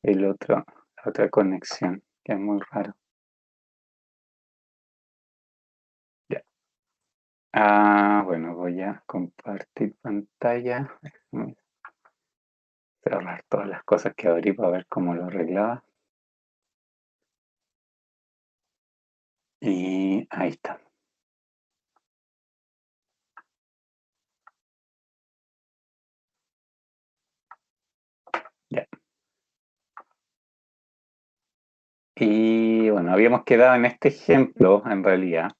la otra conexión, que es muy raro. Ya. Bueno, voy a compartir pantalla. Déjame cerrar todas las cosas que abrí para ver cómo lo arreglaba. Y ahí está. Ya. Y bueno, habíamos quedado en este ejemplo, en realidad.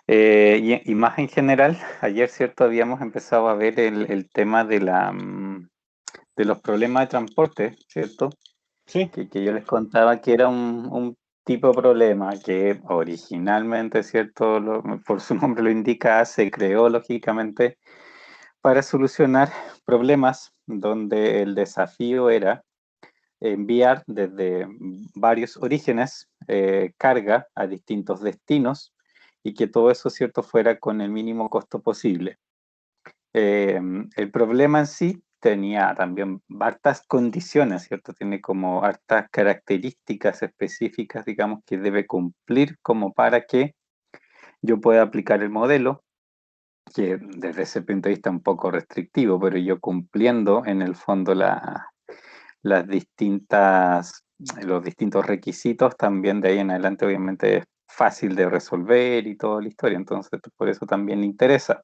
Y más en general, ayer, ¿cierto? Habíamos empezado a ver el tema de los problemas de transporte, ¿cierto? Sí, Que yo les contaba que era un tipo de problema que originalmente, ¿cierto? Por su nombre lo indica, se creó lógicamente para solucionar problemas donde el desafío era enviar desde varios orígenes carga a distintos destinos y que todo eso, ¿cierto?, fuera con el mínimo costo posible. El problema en sí tenía también hartas condiciones, ¿cierto? Tiene como hartas características específicas, digamos, que debe cumplir como para que yo pueda aplicar el modelo, que desde ese punto de vista es un poco restrictivo, pero yo cumpliendo en el fondo las los distintos requisitos, también de ahí en adelante obviamente es fácil de resolver y toda la historia, entonces por eso también interesa.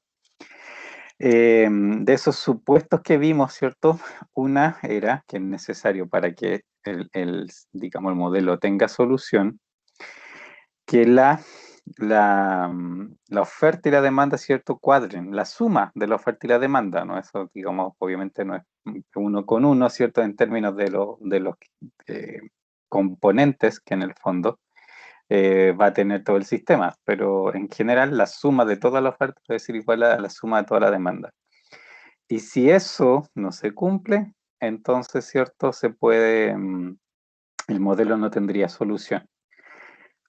De esos supuestos que vimos, ¿cierto? Una era que es necesario para que digamos, el modelo tenga solución, que la oferta y la demanda, ¿cierto? Cuadren, la suma de la oferta y la demanda, ¿no? Eso, digamos, obviamente no es uno con uno, ¿cierto? En términos de los eh, componentes que en el fondo va a tener todo el sistema, pero en general la suma de toda la oferta debe ser igual a la suma de toda la demanda. Y si eso no se cumple, entonces, ¿cierto? El modelo no tendría solución.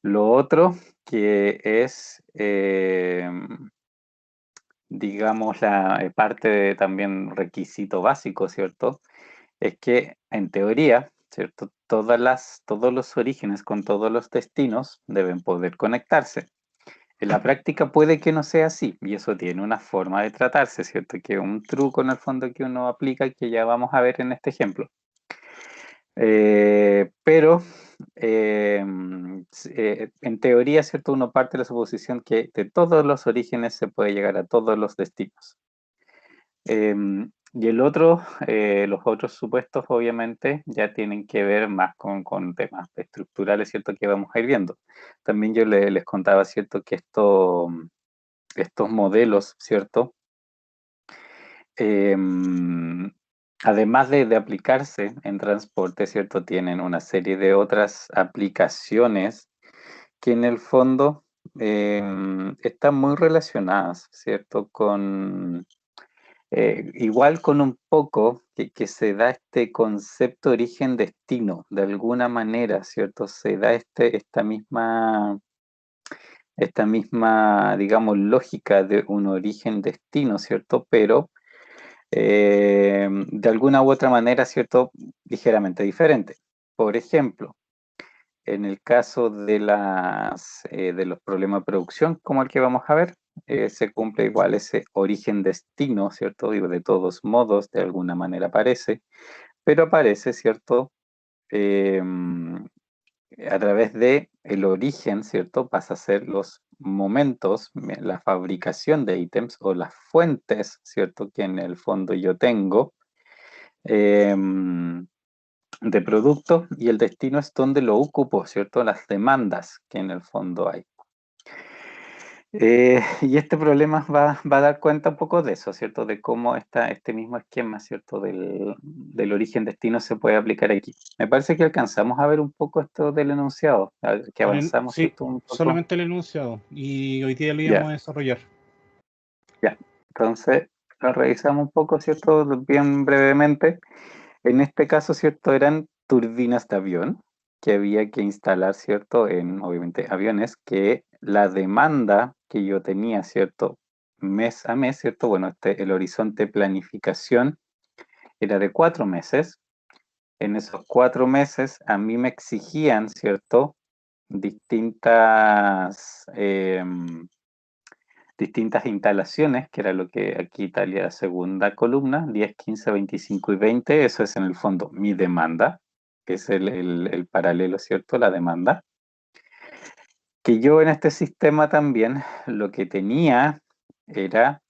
Lo otro que es, digamos, la parte de también requisito básico, ¿cierto? Es que en teoría, ¿cierto? Todos los orígenes con todos los destinos deben poder conectarse. En la práctica puede que no sea así, y eso tiene una forma de tratarse, ¿cierto? Que es un truco en el fondo que uno aplica que ya vamos a ver en este ejemplo. Pero en teoría, ¿cierto? Uno parte de la suposición que de todos los orígenes se puede llegar a todos los destinos. Y los otros supuestos obviamente ya tienen que ver más con temas estructurales, ¿cierto? Que vamos a ir viendo. También yo les contaba, ¿cierto? Que estos modelos, ¿cierto? Además de aplicarse en transporte, ¿cierto? Tienen una serie de otras aplicaciones que en el fondo están muy relacionadas, ¿cierto? Igual con un poco que se da este concepto origen-destino, de alguna manera, ¿cierto? Se da esta misma, digamos, lógica de un origen-destino, ¿cierto? Pero de alguna u otra manera, ¿cierto? Ligeramente diferente. Por ejemplo, en el caso de los problemas de producción, como el que vamos a ver, se cumple igual ese origen-destino, ¿cierto? Y de todos modos, de alguna manera aparece, pero aparece, ¿cierto? Eh, a través de el origen, ¿cierto? Pasa a ser los momentos, la fabricación de ítems o las fuentes, ¿cierto? Que en el fondo yo tengo de producto y el destino es donde lo ocupo, ¿cierto? Las demandas que en el fondo hay. Y este problema va a dar cuenta un poco de eso, ¿cierto? De cómo este mismo esquema, ¿cierto? Del origen-destino se puede aplicar aquí. Me parece que alcanzamos a ver un poco esto del enunciado, que avanzamos, Sí, ¿cierto? Un poco. solamente el enunciado. Y hoy día lo Ya, íbamos a desarrollar. ya. Entonces, lo revisamos un poco, ¿cierto? Bien brevemente. En este caso, ¿cierto? Eran turbinas de avión que había que instalar, ¿cierto? En, obviamente, aviones que la demanda que yo tenía, ¿cierto? Mes a mes, ¿cierto? Bueno, el horizonte de planificación era de 4 meses en esos 4 meses a mí me exigían, ¿cierto? Distintas, distintas instalaciones, que era lo que aquí estaría la segunda columna, 10, 15, 25 y 20, eso es en el fondo mi demanda, que es el paralelo, ¿cierto? La demanda. Que yo en este sistema también lo que tenía era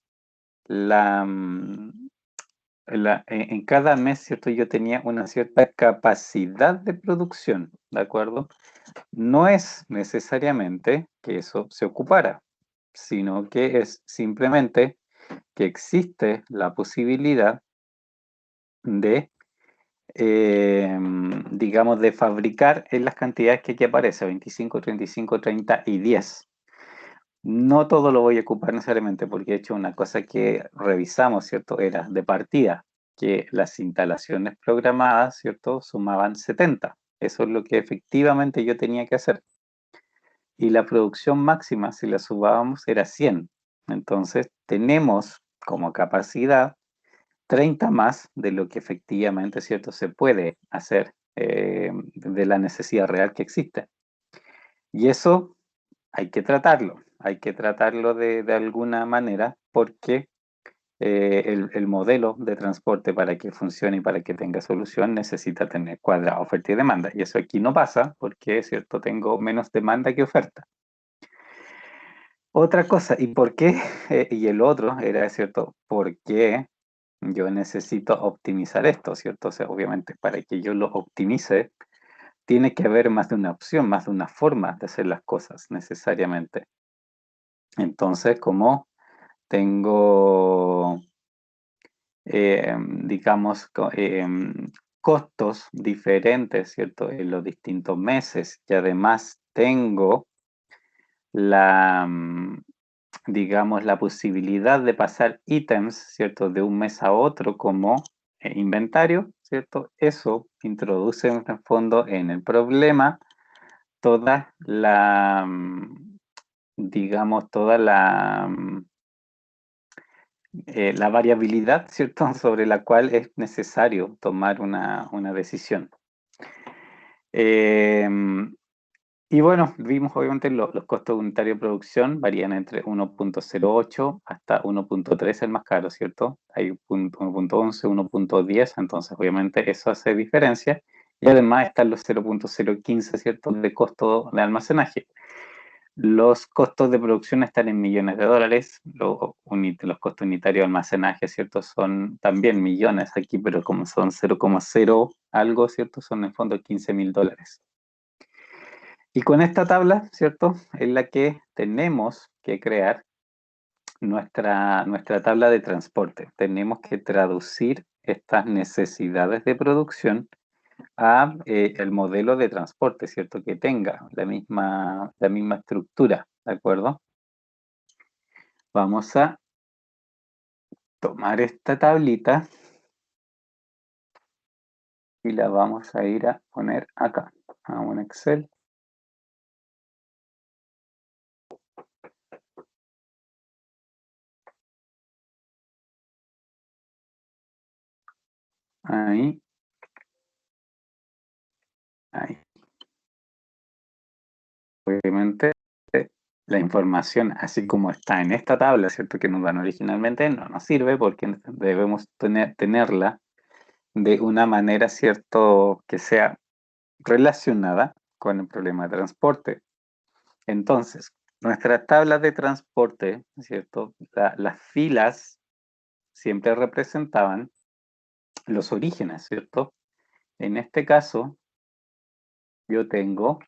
en cada mes, ¿cierto? Yo tenía una cierta capacidad de producción, ¿de acuerdo? No es necesariamente que eso se ocupara, sino que es simplemente que existe la posibilidad de, digamos, de fabricar en las cantidades que aquí aparece, 25, 35, 30 y 10. No todo lo voy a ocupar necesariamente porque de hecho una cosa que revisamos, ¿cierto? Era de partida que las instalaciones programadas, ¿cierto? Sumaban 70. Eso es lo que efectivamente yo tenía que hacer. Y la producción máxima, si la subábamos, era 100. Entonces tenemos como capacidad 30 más de lo que efectivamente, ¿cierto? Se puede hacer de la necesidad real que existe. Y eso hay que tratarlo de alguna manera porque el modelo de transporte para que funcione y para que tenga solución necesita tener cuadra oferta y demanda. Y eso aquí no pasa porque, ¿cierto? Tengo menos demanda que oferta. Otra cosa, ¿y por qué? Y el otro era, ¿cierto? ¿Por qué yo necesito optimizar esto, ¿cierto? O sea, obviamente para que yo lo optimice, tiene que haber más de una opción, más de una forma de hacer las cosas necesariamente. Entonces, como tengo, digamos, costos diferentes, ¿cierto? En los distintos meses y además tengo la, digamos, la posibilidad de pasar ítems, ¿cierto? De un mes a otro como inventario, ¿cierto? Eso introduce en el fondo en el problema toda la, digamos, toda la variabilidad, ¿cierto? Sobre la cual es necesario tomar una decisión. Y bueno, vimos obviamente los costos unitarios de producción varían entre 1.08 hasta 1.3 el más caro, ¿cierto? Hay 1.11, 1.10, entonces obviamente eso hace diferencia. Y además están los 0.015, ¿cierto? De costo de almacenaje. Los costos de producción están en millones de dólares, los costos unitarios de almacenaje, ¿cierto? Son también millones aquí, pero como son 0,0 algo, ¿cierto? Son en fondo 15.000 dólares. Y con esta tabla, ¿cierto? Es la que tenemos que crear nuestra tabla de transporte. Tenemos que traducir estas necesidades de producción a el modelo de transporte, ¿cierto? Que tenga la misma estructura, ¿de acuerdo? Vamos a tomar esta tablita y la vamos a ir a poner acá, a un Excel. Ahí, ahí. Obviamente, la información, así como está en esta tabla, ¿cierto? Que nos dan originalmente, no nos sirve porque debemos tenerla de una manera, ¿cierto? Que sea relacionada con el problema de transporte. Entonces, nuestras tablas de transporte, ¿cierto? Las filas siempre representaban los orígenes, ¿cierto? En este caso, yo tengo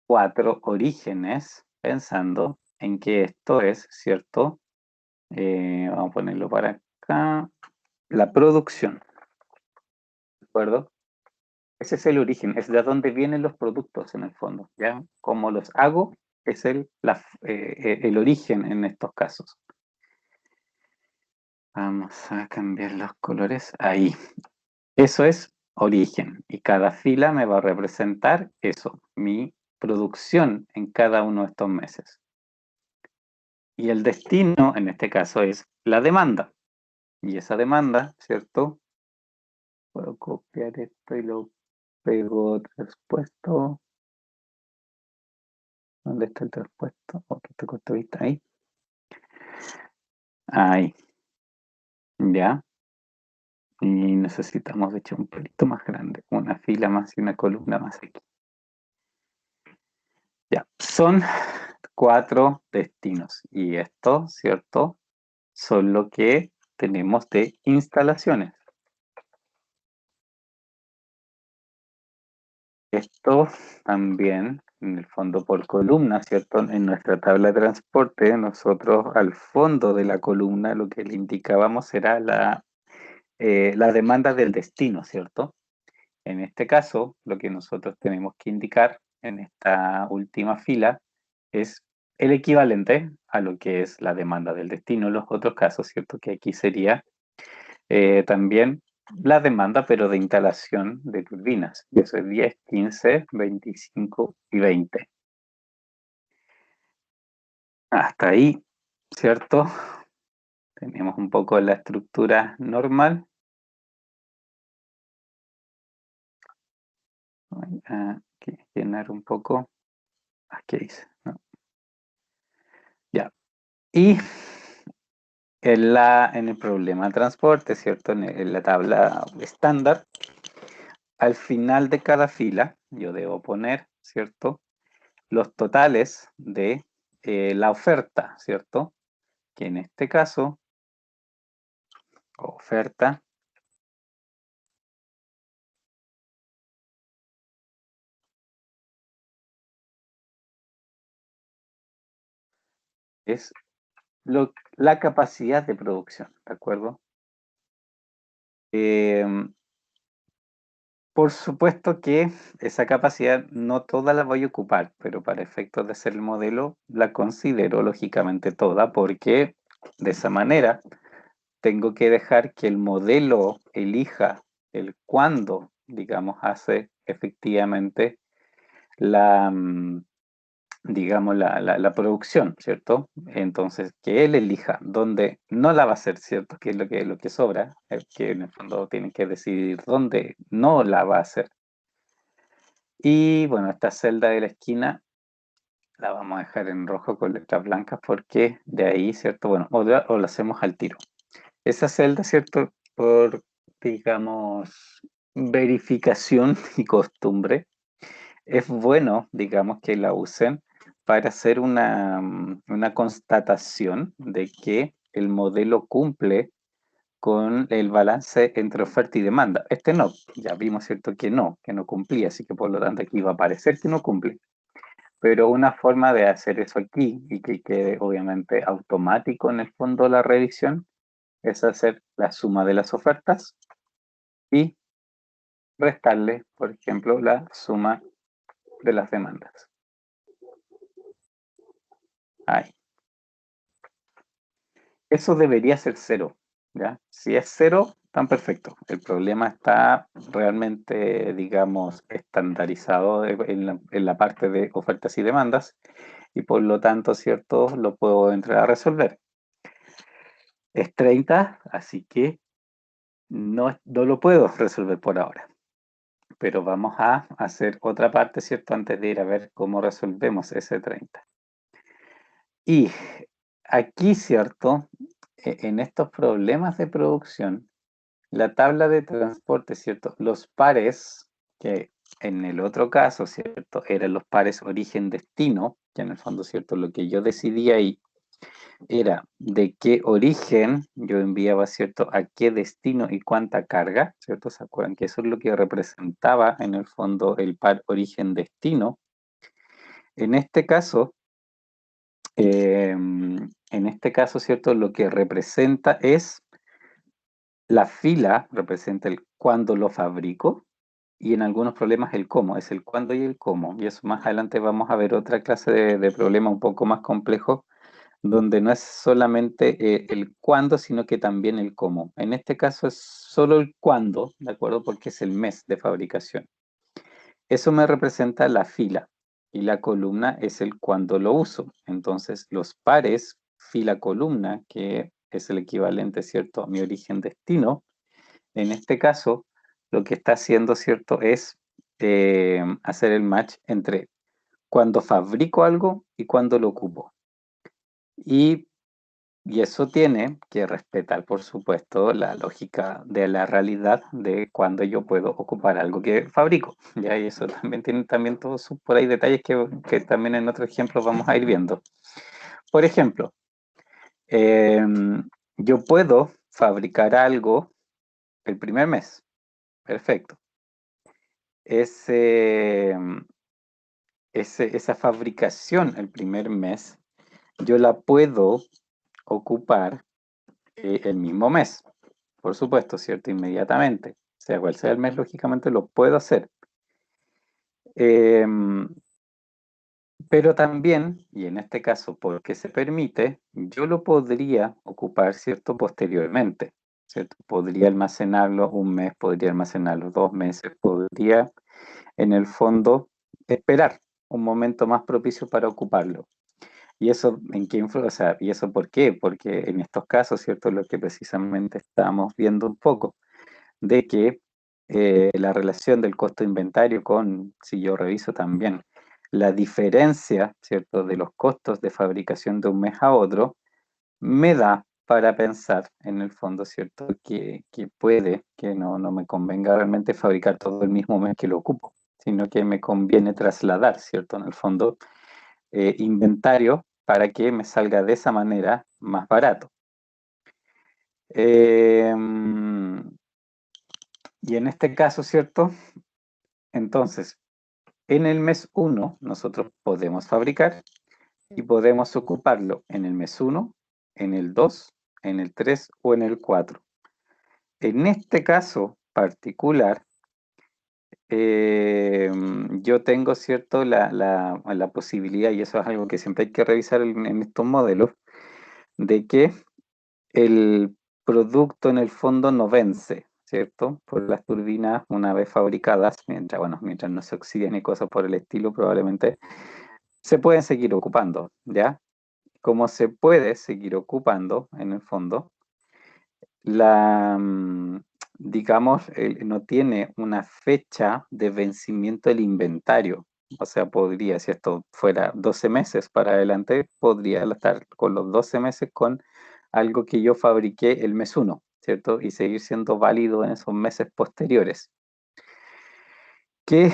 4 orígenes pensando en que esto es, ¿cierto? Vamos a ponerlo para acá. La producción, ¿de acuerdo? Ese es el origen, es de dónde vienen los productos en el fondo, ¿ya? Cómo los hago es el origen en estos casos. Vamos a cambiar los colores. Ahí. Eso es origen. Y cada fila me va a representar eso, mi producción en cada uno de estos meses. Y el destino, en este caso, es la demanda. Y esa demanda, ¿cierto? Puedo copiar esto y lo pego traspuesto. ¿Dónde está el traspuesto? Ok, esto corto vista ahí. Ahí, ya. Y necesitamos, de hecho, un pelito más grande, una fila más y una columna más aquí. Ya, son 4 destinos. Y esto, ¿cierto? Son lo que tenemos de instalaciones. Esto también, en el fondo por columna, ¿cierto? En nuestra tabla de transporte, nosotros al fondo de la columna lo que le indicábamos era la demanda del destino, ¿cierto? En este caso, lo que nosotros tenemos que indicar en esta última fila es el equivalente a lo que es la demanda del destino en los otros casos, ¿cierto? Que aquí sería también la demanda, pero de instalación de turbinas. Y eso es 10, 15, 25 y 20. Hasta ahí, ¿cierto? Tenemos un poco la estructura normal. Voy a llenar un poco. Aquí dice, ¿no? Ya. Y en el problema de transporte, ¿cierto? En la tabla estándar, al final de cada fila, yo debo poner, ¿cierto? Los totales de la oferta, ¿cierto? Que en este caso, oferta es la capacidad de producción, ¿de acuerdo? Por supuesto que esa capacidad no toda la voy a ocupar, pero para efectos de hacer el modelo la considero lógicamente toda porque de esa manera tengo que dejar que el modelo elija el cuándo, digamos, hace efectivamente la, digamos, la producción, ¿cierto? Entonces, que él elija dónde no la va a hacer, ¿cierto? Que es lo que sobra, que en el fondo tiene que decidir dónde no la va a hacer. Y bueno, esta celda de la esquina la vamos a dejar en rojo con letras blancas porque de ahí, ¿cierto? Bueno, o lo hacemos al tiro. Esa celda, ¿cierto? Por, digamos, verificación y costumbre, es bueno, digamos, que la usen para hacer una constatación de que el modelo cumple con el balance entre oferta y demanda. Este no, ya vimos, ¿cierto? Que no cumplía, así que por lo tanto aquí va a aparecer que no cumple. Pero una forma de hacer eso aquí y que quede obviamente automático en el fondo la revisión es hacer la suma de las ofertas y restarle, por ejemplo, la suma de las demandas. Ahí. Eso debería ser cero, ¿ya? Si es cero, tan perfecto. El problema está realmente, digamos, estandarizado en la parte de ofertas y demandas y por lo tanto, ¿cierto? Lo puedo entrar a resolver. Es 30, así que no lo puedo resolver por ahora. Pero vamos a hacer otra parte, ¿cierto? Antes de ir a ver cómo resolvemos ese 30. Y aquí, ¿cierto? En estos problemas de producción, la tabla de transporte, ¿cierto? Los pares, que en el otro caso, ¿cierto? Eran los pares origen-destino, que en el fondo, ¿cierto? Lo que yo decidí ahí era de qué origen yo enviaba, ¿cierto? A qué destino y cuánta carga, ¿cierto? ¿Se acuerdan que eso es lo que representaba en el fondo el par origen-destino? En este caso, ¿cierto? Lo que representa es la fila, representa el cuándo lo fabrico, y en algunos problemas el cómo, es el cuándo y el cómo. Y eso más adelante vamos a ver otra clase de problema un poco más complejo, donde no es solamente el cuándo, sino que también el cómo. En este caso es solo el cuándo, ¿de acuerdo? Porque es el mes de fabricación. Eso me representa la fila y la columna es el cuándo lo uso. Entonces los pares fila-columna, que es el equivalente, ¿cierto? A mi origen-destino, en este caso lo que está haciendo, ¿cierto? Es hacer el match entre cuando fabrico algo y cuando lo ocupo. Y, y eso tiene que respetar, por supuesto, la lógica de la realidad de cuando yo puedo ocupar algo que fabrico. ¿Ya? Y eso también tiene también todos sus por ahí detalles que también en otros ejemplos vamos a ir viendo. Por ejemplo, yo puedo fabricar algo el primer mes. Perfecto. Ese, esa fabricación el primer mes, yo la puedo ocupar el mismo mes, por supuesto, ¿cierto? Inmediatamente. Sea cual sea el mes, lógicamente lo puedo hacer. Pero también, y en este caso porque se permite, yo lo podría ocupar, ¿cierto? Posteriormente, ¿cierto? Podría almacenarlo un mes, podría almacenarlo 2 meses, podría en el fondo esperar un momento más propicio para ocuparlo. ¿Y eso en qué influye? O sea, ¿y eso por qué? Porque en estos casos, ¿cierto? Lo que precisamente estamos viendo un poco, de que la relación del costo de inventario con, si yo reviso también, la diferencia, ¿cierto? De los costos de fabricación de un mes a otro, me da para pensar, en el fondo, ¿cierto? Que puede que no me convenga realmente fabricar todo el mismo mes que lo ocupo, sino que me conviene trasladar, ¿cierto? En el fondo, inventario para que me salga de esa manera más barato. Y en este caso, ¿cierto? Entonces, en el mes 1 nosotros podemos fabricar y podemos ocuparlo en el mes 1, en el 2, en el 3 o en el 4. En este caso particular, yo tengo, ¿cierto? La posibilidad, y eso es algo que siempre hay que revisar en estos modelos, de que el producto en el fondo no vence, ¿cierto? Por las turbinas una vez fabricadas, mientras no se oxiden y cosas por el estilo, probablemente se pueden seguir ocupando, ¿ya? Como se puede seguir ocupando en el fondo, la, digamos, no tiene una fecha de vencimiento del inventario. O sea, podría, si esto fuera 12 meses para adelante, podría estar con los 12 meses con algo que yo fabriqué el mes 1, ¿cierto? Y seguir siendo válido en esos meses posteriores. Que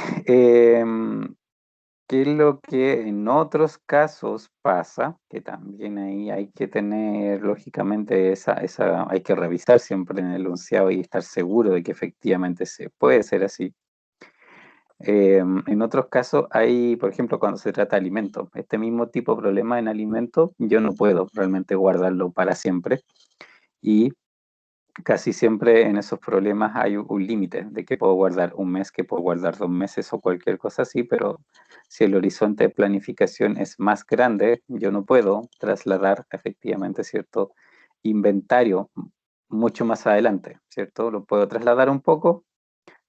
¿Qué es lo que en otros casos pasa? Que también ahí hay que tener, lógicamente, hay que revisar siempre en el enunciado y estar seguro de que efectivamente se puede ser así. En otros casos hay, por ejemplo, cuando se trata de alimentos, este mismo tipo de problema en alimentos, yo no puedo realmente guardarlo para siempre y casi siempre en esos problemas hay un límite de que puedo guardar un mes, que puedo guardar 2 meses o cualquier cosa así, pero si el horizonte de planificación es más grande, yo no puedo trasladar efectivamente cierto inventario mucho más adelante, ¿cierto? Lo puedo trasladar un poco,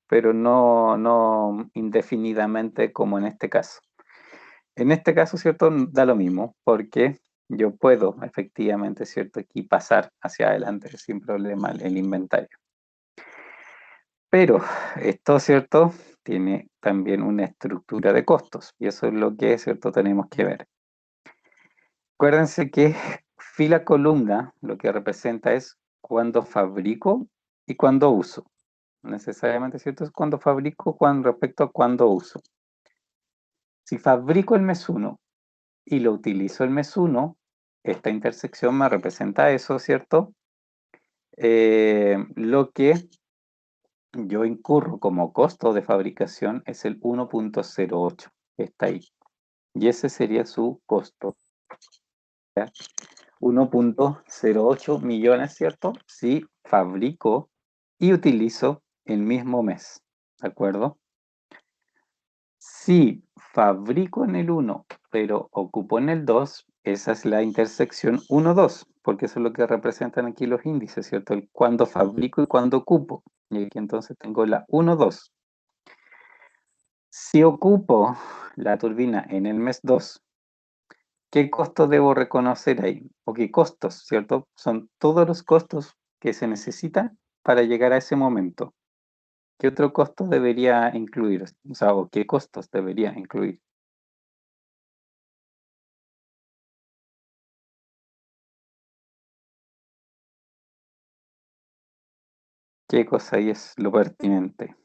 pero no indefinidamente como en este caso. En este caso, ¿cierto? Da lo mismo, porque yo puedo efectivamente, ¿cierto? Aquí pasar hacia adelante sin problema el inventario. Pero esto, ¿cierto? Tiene también una estructura de costos y eso es lo que, ¿cierto? Tenemos que ver. Acuérdense que fila columna lo que representa es cuando fabrico y cuando uso. Necesariamente, ¿cierto? Es cuando fabrico respecto a cuando uso. Si fabrico el mes 1 y lo utilizo el mes 1, esta intersección me representa eso, ¿cierto? Lo que yo incurro como costo de fabricación es el 1.08, que está ahí. Y ese sería su costo. 1.08 millones, ¿cierto? Si fabrico y utilizo el mismo mes, ¿de acuerdo? Si fabrico en el 1, pero ocupo en el 2, esa es la intersección 1-2, porque eso es lo que representan aquí los índices, ¿cierto? El cuando fabrico y cuando ocupo. Y aquí entonces tengo la 1-2. Si ocupo la turbina en el mes 2, ¿qué costo debo reconocer ahí? ¿O qué costos, cierto? Son todos los costos que se necesitan para llegar a ese momento. ¿Qué otro costo debería incluir? O sea, ¿o qué costos debería incluir? ¿Qué cosa ahí es lo pertinente?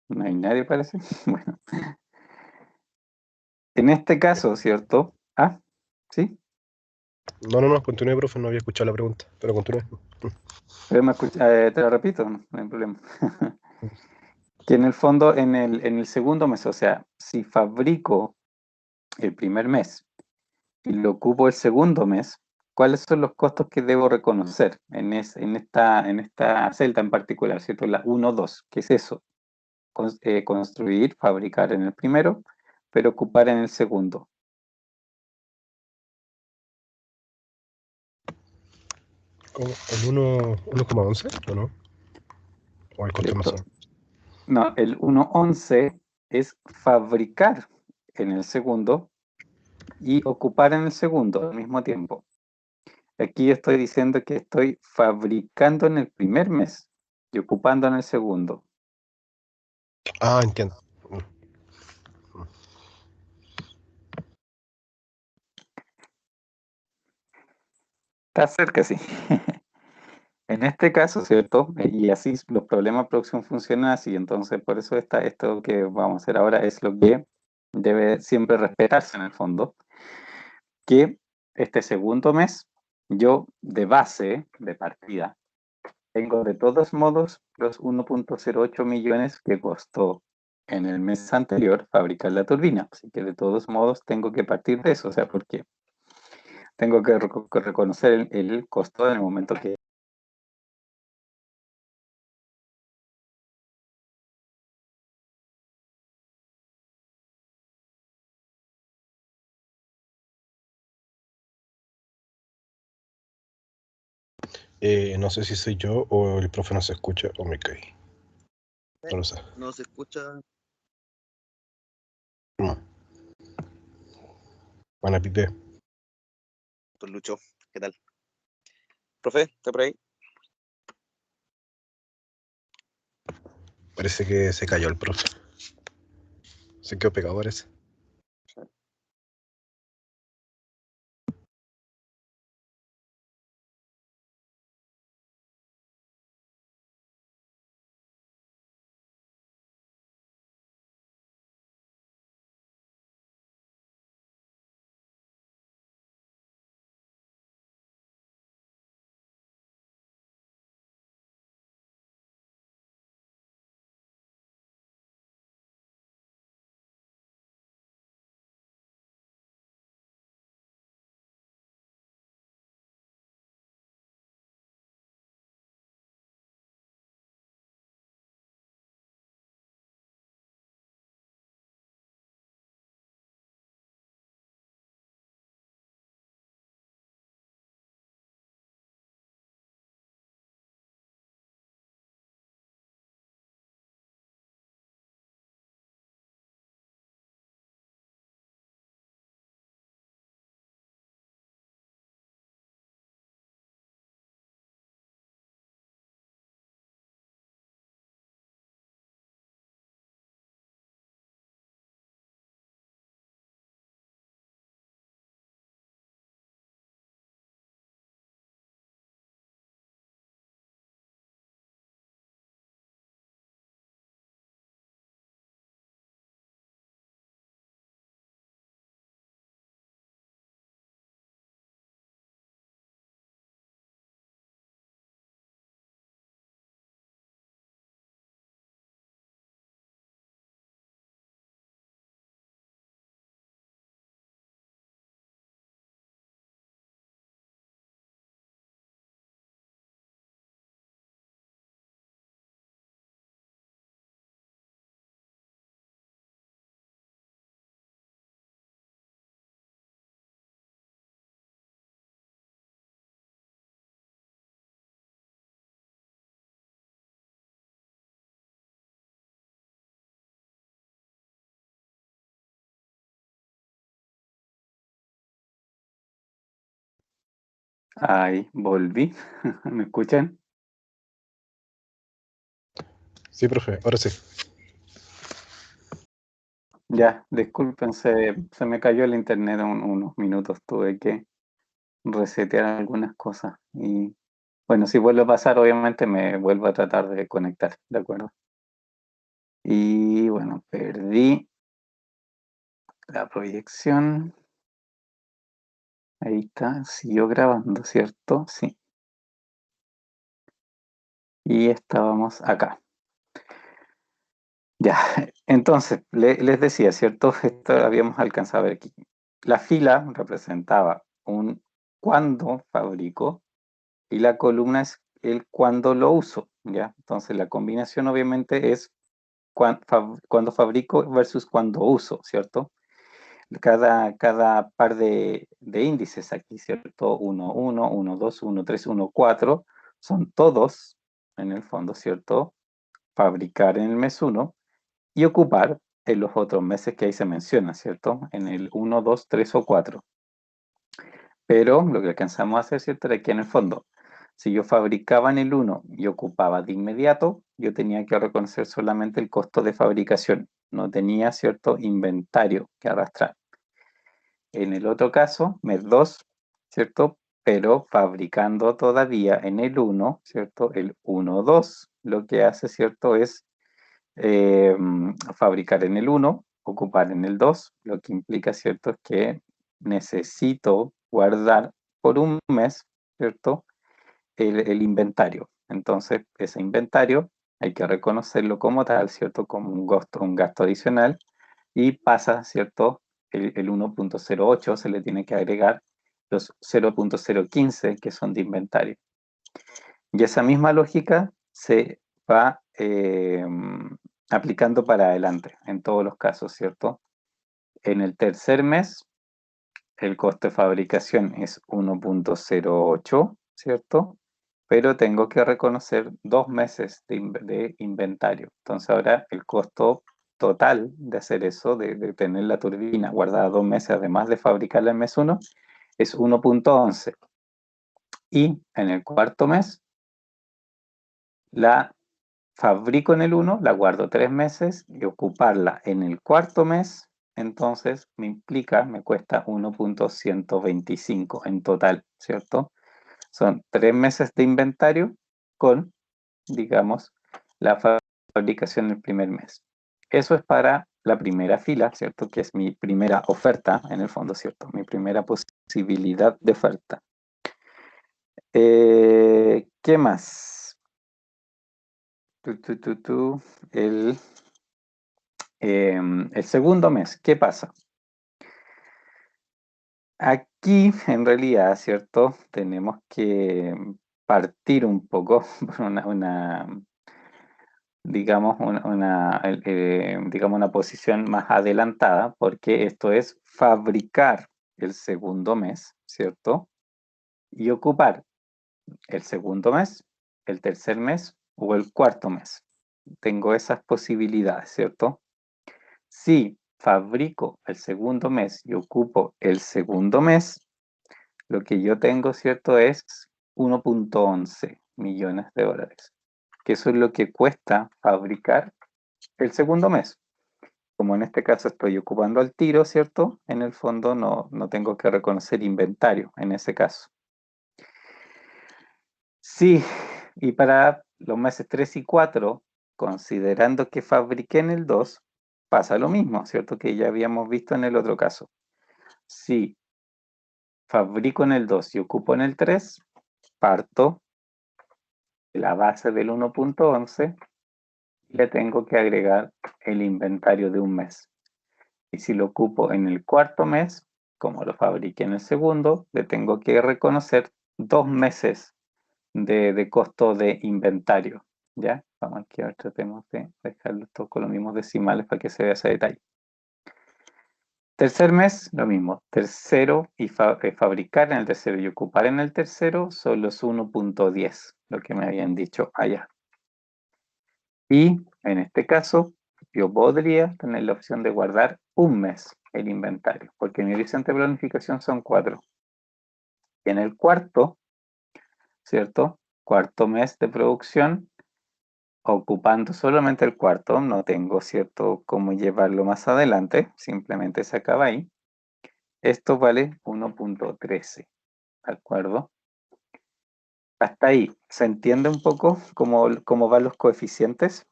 No hay nadie, parece. Bueno, en este caso, ¿cierto? Ah, sí, No, continúe, profe, no había escuchado la pregunta, pero continúe. pero te lo repito, no hay problema. Que en el fondo, en el segundo mes, o sea, si fabrico el primer mes y lo ocupo el segundo mes, ¿cuáles son los costos que debo reconocer en esta celda en particular, ¿cierto? La 1, 2, ¿qué es eso? Construir, fabricar en el primero, pero ocupar en el segundo. ¿Cómo? ¿El 1,11 o no? ¿O el costo más ¿Cierto? alto? No, el 1,11 es fabricar en el segundo y ocupar en el segundo al mismo tiempo. Aquí estoy diciendo que estoy fabricando en el primer mes y ocupando en el segundo. Ah, entiendo. Está cerca, sí. En este caso, ¿cierto? Y así los problemas de producción funcionan así. Entonces, por eso esto que vamos a hacer ahora es lo que debe siempre respetarse en el fondo. Que este segundo mes, yo de base, de partida, tengo de todos modos los 1,08 millones que costó en el mes anterior fabricar la turbina. Así que de todos modos tengo que partir de eso. O sea, porque tengo que reconocer el costo en el momento que No sé si soy yo o el profe no se escucha o me caí. No lo sé. No se escucha. No. Buena, Pipe. Don Lucho, ¿qué tal? Profe, ¿está por ahí? Parece que se cayó el profe. Se quedó pegado, parece. Ahí volví. ¿Me escuchan? Sí, profe, ahora sí. Ya, disculpen, se me cayó el internet unos minutos. Tuve que resetear algunas cosas. Y bueno, si vuelve a pasar, obviamente me vuelvo a tratar de conectar, ¿de acuerdo? Y bueno, perdí la proyección. Ahí está, siguió grabando, ¿cierto? Sí. Y estábamos acá. Ya, entonces, les decía, ¿cierto? Esto habíamos alcanzado a ver aquí. La fila representaba un cuándo fabrico y la columna es el cuándo lo uso, ¿ya? Entonces, la combinación obviamente es cuándo fabrico versus cuándo uso, ¿cierto? Cada par de índices aquí, ¿cierto? 1, 1, 1, 2, 1, 3, 1, 4, son todos, en el fondo, ¿cierto? Fabricar en el mes 1 y ocupar en los otros meses que ahí se menciona, ¿cierto? En el 1, 2, 3 o 4. Pero lo que alcanzamos a hacer, ¿cierto? Era que en el fondo, si yo fabricaba en el 1 y ocupaba de inmediato, yo tenía que reconocer solamente el costo de fabricación. No tenía, ¿cierto? Inventario que arrastrar. En el otro caso, mes 2, ¿cierto? Pero fabricando todavía en el 1, ¿cierto? El 1, 2, lo que hace, ¿cierto? Es fabricar en el 1, ocupar en el 2, lo que implica, ¿cierto? Es que necesito guardar por un mes, ¿cierto? El inventario. Entonces, ese inventario hay que reconocerlo como tal, ¿cierto? Como un gasto adicional y pasa, ¿cierto? El 1.08 se le tiene que agregar los 0.015 que son de inventario. Y esa misma lógica se va aplicando para adelante en todos los casos, ¿cierto? En el tercer mes, el costo de fabricación es 1.08, ¿cierto? Pero tengo que reconocer 2 meses de inventario. Entonces ahora el costo total de hacer eso, de tener la turbina guardada 2 meses, además de fabricarla en mes 1, es 1.11. Y en el cuarto mes, la fabrico en el 1, la guardo 3 meses y ocuparla en el cuarto mes, entonces me cuesta 1.125 en total, ¿cierto? Son 3 meses de inventario con, digamos, la fabricación el primer mes. Eso es para la primera fila, ¿cierto? Que es mi primera oferta, en el fondo, ¿cierto? Mi primera posibilidad de oferta. ¿Qué más? El segundo mes, ¿qué pasa? Aquí, en realidad, ¿cierto? Tenemos que partir un poco por digamos, digamos, una posición más adelantada, porque esto es fabricar el segundo mes, ¿cierto? Y ocupar el segundo mes, el tercer mes o el cuarto mes. Tengo esas posibilidades, ¿cierto? Si fabrico el segundo mes y ocupo el segundo mes, lo que yo tengo, ¿cierto? Es 1.11 millones de dólares, que eso es lo que cuesta fabricar el segundo mes. Como en este caso estoy ocupando al tiro, ¿cierto? En el fondo no tengo que reconocer inventario en ese caso. Sí, y para los meses 3 y 4, considerando que fabriqué en el 2, pasa lo mismo, ¿cierto? Que ya habíamos visto en el otro caso. Si fabrico en el 2 y ocupo en el 3, parto de la base del 1.11 y le tengo que agregar el inventario de un mes. Y si lo ocupo en el cuarto mes, como lo fabriqué en el segundo, le tengo que reconocer 2 meses de costo de inventario. ¿Ya? Vamos aquí a ver, tratemos de dejarlo todo con los mismos decimales para que se vea ese detalle. Tercer mes, lo mismo. Tercero y fabricar en el tercero y ocupar en el tercero son los 1.10, lo que me habían dicho allá. Y en este caso, yo podría tener la opción de guardar un mes el inventario, porque mi horizonte de planificación son 4. Y en el cuarto, ¿cierto? Cuarto mes de producción, ocupando solamente el cuarto, no tengo, ¿cierto?, cómo llevarlo más adelante, simplemente se acaba ahí. Esto vale 1.13, ¿de acuerdo? Hasta ahí, ¿se entiende un poco cómo van los coeficientes?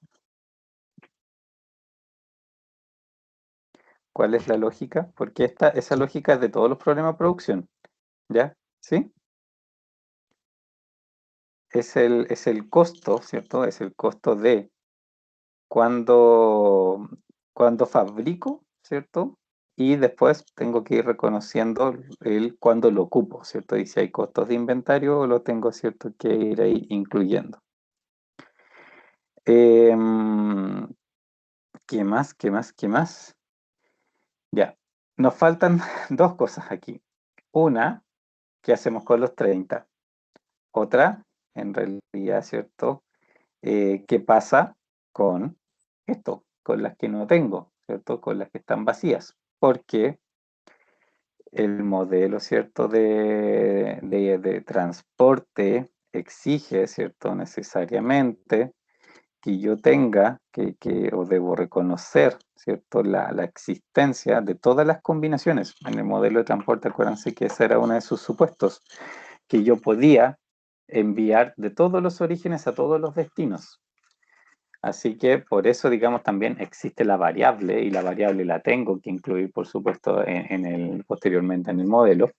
¿Cuál es la lógica? Porque esa lógica es de todos los problemas de producción, ¿ya? ¿Sí? Es el costo, ¿cierto? Es el costo de cuando fabrico, ¿cierto? Y después tengo que ir reconociendo cuando lo ocupo, ¿cierto? Y si hay costos de inventario, lo tengo, ¿cierto?, que ir ahí incluyendo. ¿Qué más? ¿Qué más? ¿Qué más? Ya, nos faltan dos cosas aquí. Una, ¿qué hacemos con los 30? Otra, en realidad, ¿cierto? ¿Qué pasa con esto? Con las que no tengo, ¿cierto? Con las que están vacías. Porque el modelo, ¿cierto?, de transporte exige, ¿cierto?, necesariamente que yo tenga o debo reconocer, ¿cierto?, la existencia de todas las combinaciones. En el modelo de transporte, acuérdense que ese era uno de sus supuestos, que yo podía enviar de todos los orígenes a todos los destinos. Así que por eso, digamos, también existe la variable, y la variable la tengo que incluir, por supuesto, posteriormente en el modelo.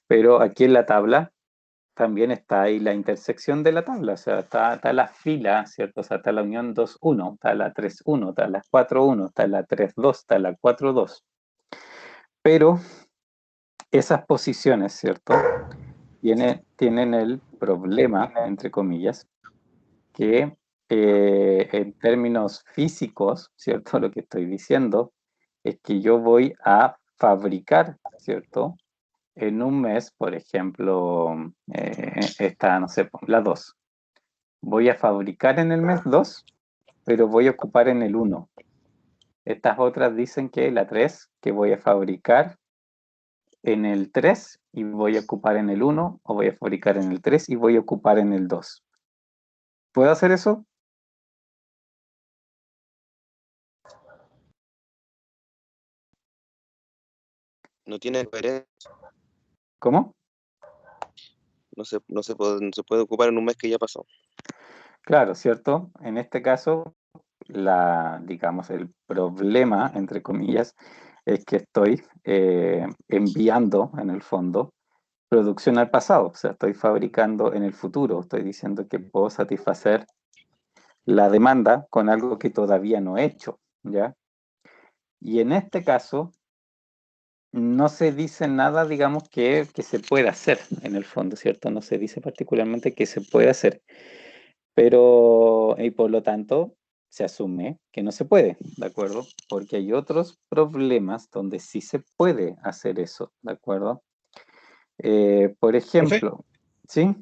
Pero aquí en la tabla también está ahí la intersección de la tabla, o sea, está la fila, ¿cierto? O sea, está la unión 2-1, está la 3-1, está la 4-1, está la 3-2, está la 4-2. Pero esas posiciones, ¿cierto?, tienen el problema, entre comillas, que en términos físicos, ¿cierto?, lo que estoy diciendo es que yo voy a fabricar, ¿cierto?, en un mes, por ejemplo, no sé, la 2. Voy a fabricar en el mes 2, pero voy a ocupar en el 1. Estas otras dicen que la 3, que voy a fabricar en el 3 y voy a ocupar en el 1, o voy a fabricar en el 3 y voy a ocupar en el 2. ¿Puedo hacer eso? No tiene coherencia. ¿Cómo? No se puede ocupar en un mes que ya pasó. Claro, ¿cierto? En este caso, digamos, el problema, entre comillas, es que estoy enviando, en el fondo, producción al pasado. O sea, estoy fabricando en el futuro. Estoy diciendo que puedo satisfacer la demanda con algo que todavía no he hecho, ¿ya? Y en este caso, no se dice nada, digamos, que se pueda hacer, en el fondo, ¿cierto? No se dice particularmente que se puede hacer. Pero, y por lo tanto, se asume que no se puede, ¿de acuerdo? Porque hay otros problemas donde sí se puede hacer eso, ¿de acuerdo? Por ejemplo, ¿sí?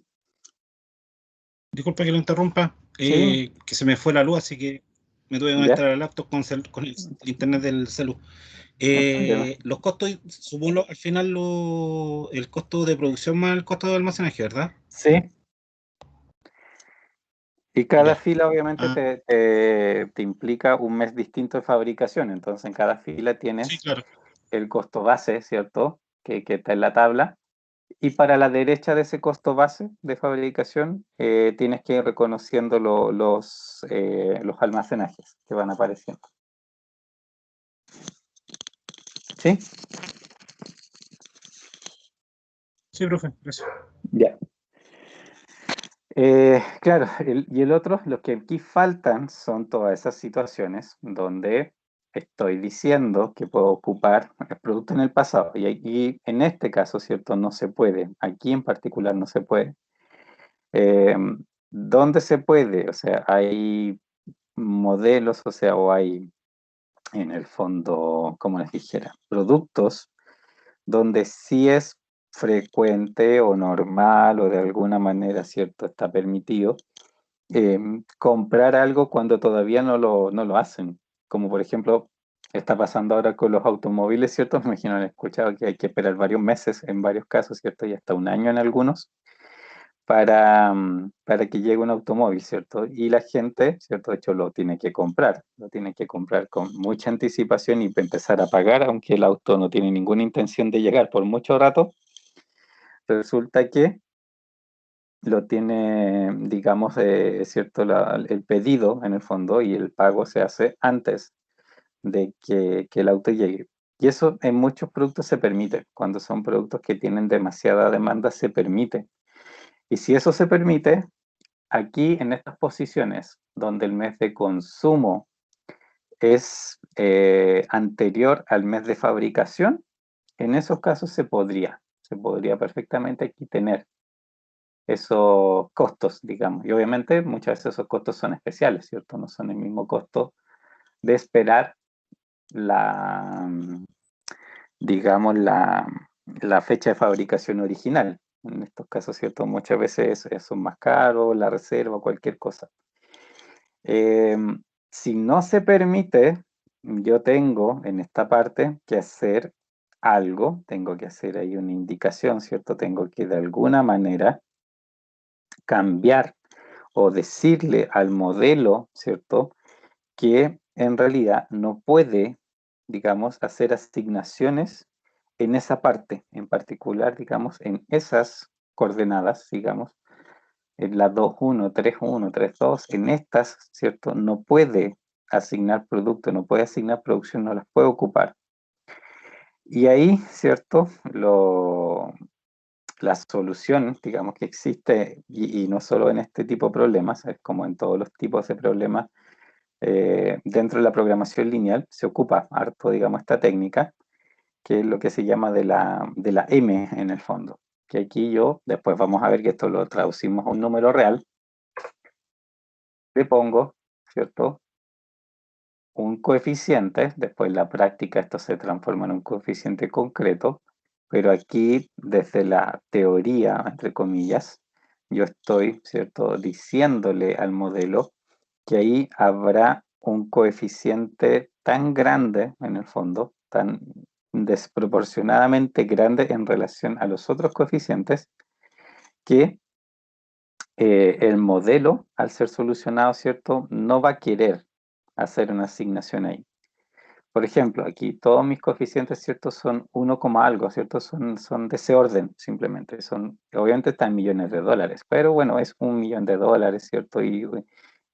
Disculpa que lo interrumpa, Sí, que se me fue la luz, así que me tuve que ya, conectar al laptop con el internet del celu. no hay problema. Los costos, supongo al final el costo de producción más el costo de almacenaje, ¿verdad? Sí, y cada Ya. fila obviamente Ah, te implica un mes distinto de fabricación, entonces en cada fila sí, tienes claro. el costo base, ¿cierto?, que está en la tabla. Y para la derecha de ese costo base de fabricación, tienes que ir reconociendo los almacenajes que van apareciendo. ¿Sí? Sí, profe, gracias. Ya. Claro, y el otro, lo que aquí faltan son todas esas situaciones donde estoy diciendo que puedo ocupar el producto en el pasado. Y aquí, en este caso, ¿cierto?, no se puede. Aquí en particular no se puede. ¿Dónde se puede? O sea, hay modelos, o sea, o hay en el fondo, como les dijera, productos donde sí es frecuente o normal o de alguna manera, ¿cierto?, está permitido comprar algo cuando todavía no lo hacen. Como por ejemplo, está pasando ahora con los automóviles, ¿cierto? Me imagino han escuchado que hay que esperar varios meses en varios casos, ¿cierto? Y hasta un año en algunos, para que llegue un automóvil, ¿cierto? Y la gente, ¿cierto? De hecho, lo tiene que comprar con mucha anticipación y empezar a pagar, aunque el auto no tiene ninguna intención de llegar por mucho rato. Resulta que lo tiene, digamos, ¿cierto? El pedido en el fondo y el pago se hace antes de que el auto llegue. Y eso en muchos productos se permite. Cuando son productos que tienen demasiada demanda, se permite. Y si eso se permite, aquí en estas posiciones donde el mes de consumo es anterior al mes de fabricación, en esos casos se podría perfectamente aquí tener esos costos, digamos. Y obviamente muchas veces esos costos son especiales, ¿cierto? No son el mismo costo de esperar digamos, la fecha de fabricación original. En estos casos, ¿cierto? Muchas veces son más caros, la reserva, cualquier cosa. Si no se permite, yo tengo en esta parte que hacer algo, tengo que hacer ahí una indicación, ¿cierto? Tengo que de alguna manera cambiar o decirle al modelo, ¿cierto? Que en realidad no puede, digamos, hacer asignaciones en esa parte, en particular, digamos, en esas coordenadas, digamos, en la 2.1, 3.1, 3.2, en estas, ¿cierto? No puede asignar producto, no puede asignar producción, no las puede ocupar. Y ahí, ¿cierto? La solución, digamos, que existe, y no solo en este tipo de problemas, es como en todos los tipos de problemas, dentro de la programación lineal se ocupa harto, digamos, esta técnica, que es lo que se llama de la M en el fondo. Que aquí después vamos a ver que esto lo traducimos a un número real. Le pongo, ¿cierto? Un coeficiente, después en la práctica esto se transforma en un coeficiente concreto, pero aquí desde la teoría, entre comillas, yo estoy, ¿cierto?, diciéndole al modelo que ahí habrá un coeficiente tan grande, en el fondo, tan desproporcionadamente grande en relación a los otros coeficientes, que el modelo, al ser solucionado, ¿cierto?, no va a querer hacer una asignación ahí. Por ejemplo, aquí todos mis coeficientes, ¿cierto?, son 1, algo, ¿cierto? Son de ese orden, simplemente. Obviamente están millones de dólares, pero bueno, es $1 millón, ¿cierto?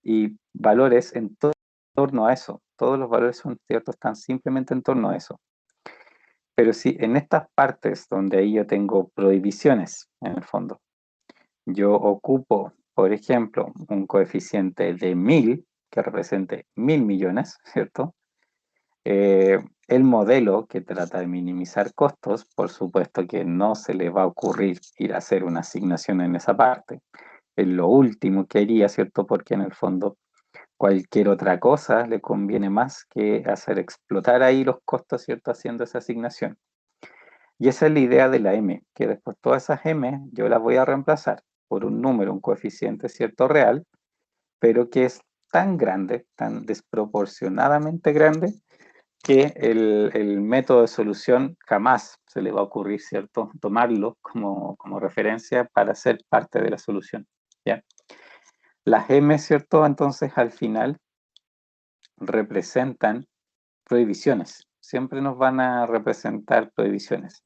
Y valores en torno a eso. Todos los valores son ciertos, están simplemente en torno a eso. Pero sí, en estas partes donde ahí yo tengo prohibiciones, en el fondo, yo ocupo, por ejemplo, un coeficiente de 1000, que represente 1000 millones, ¿cierto? El modelo que trata de minimizar costos, por supuesto que no se le va a ocurrir ir a hacer una asignación en esa parte. Es lo último que haría, ¿cierto? Porque en el fondo cualquier otra cosa le conviene más que hacer explotar ahí los costos, ¿cierto? Haciendo esa asignación. Y esa es la idea de la M, que después todas esas M yo las voy a reemplazar por un número, un coeficiente, ¿cierto? Real, pero que es tan grande, tan desproporcionadamente grande, que el método de solución jamás se le va a ocurrir, ¿cierto? Tomarlo como referencia para ser parte de la solución, ¿ya? Las M, ¿cierto? Entonces, al final, representan prohibiciones. Siempre nos van a representar prohibiciones.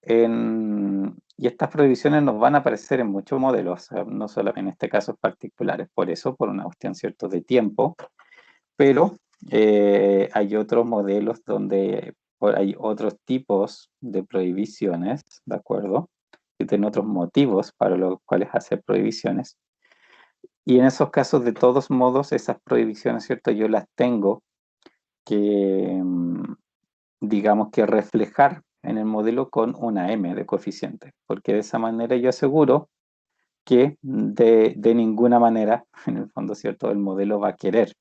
Y estas prohibiciones nos van a aparecer en muchos modelos, no solo en este caso particulares, por eso, por una cuestión, ¿cierto?, de tiempo, pero hay otros modelos donde hay otros tipos de prohibiciones, ¿de acuerdo? Que tienen otros motivos para los cuales hacer prohibiciones. Y en esos casos, de todos modos, esas prohibiciones, ¿cierto? Yo las tengo que, digamos que reflejar en el modelo con una M de coeficiente, porque de esa manera yo aseguro que de ninguna manera, en el fondo, ¿cierto?, el modelo va a querer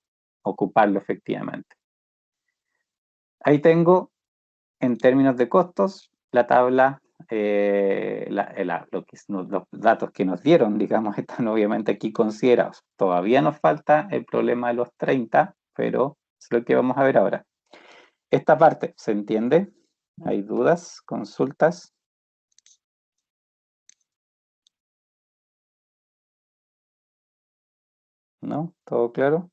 ocuparlo efectivamente. Ahí tengo, en términos de costos, la tabla, los datos que nos dieron, digamos, están obviamente aquí considerados. Todavía nos falta el problema de los 30, pero es lo que vamos a ver ahora. Esta parte, ¿se entiende? ¿Hay dudas? ¿Consultas? ¿No? ¿Todo claro?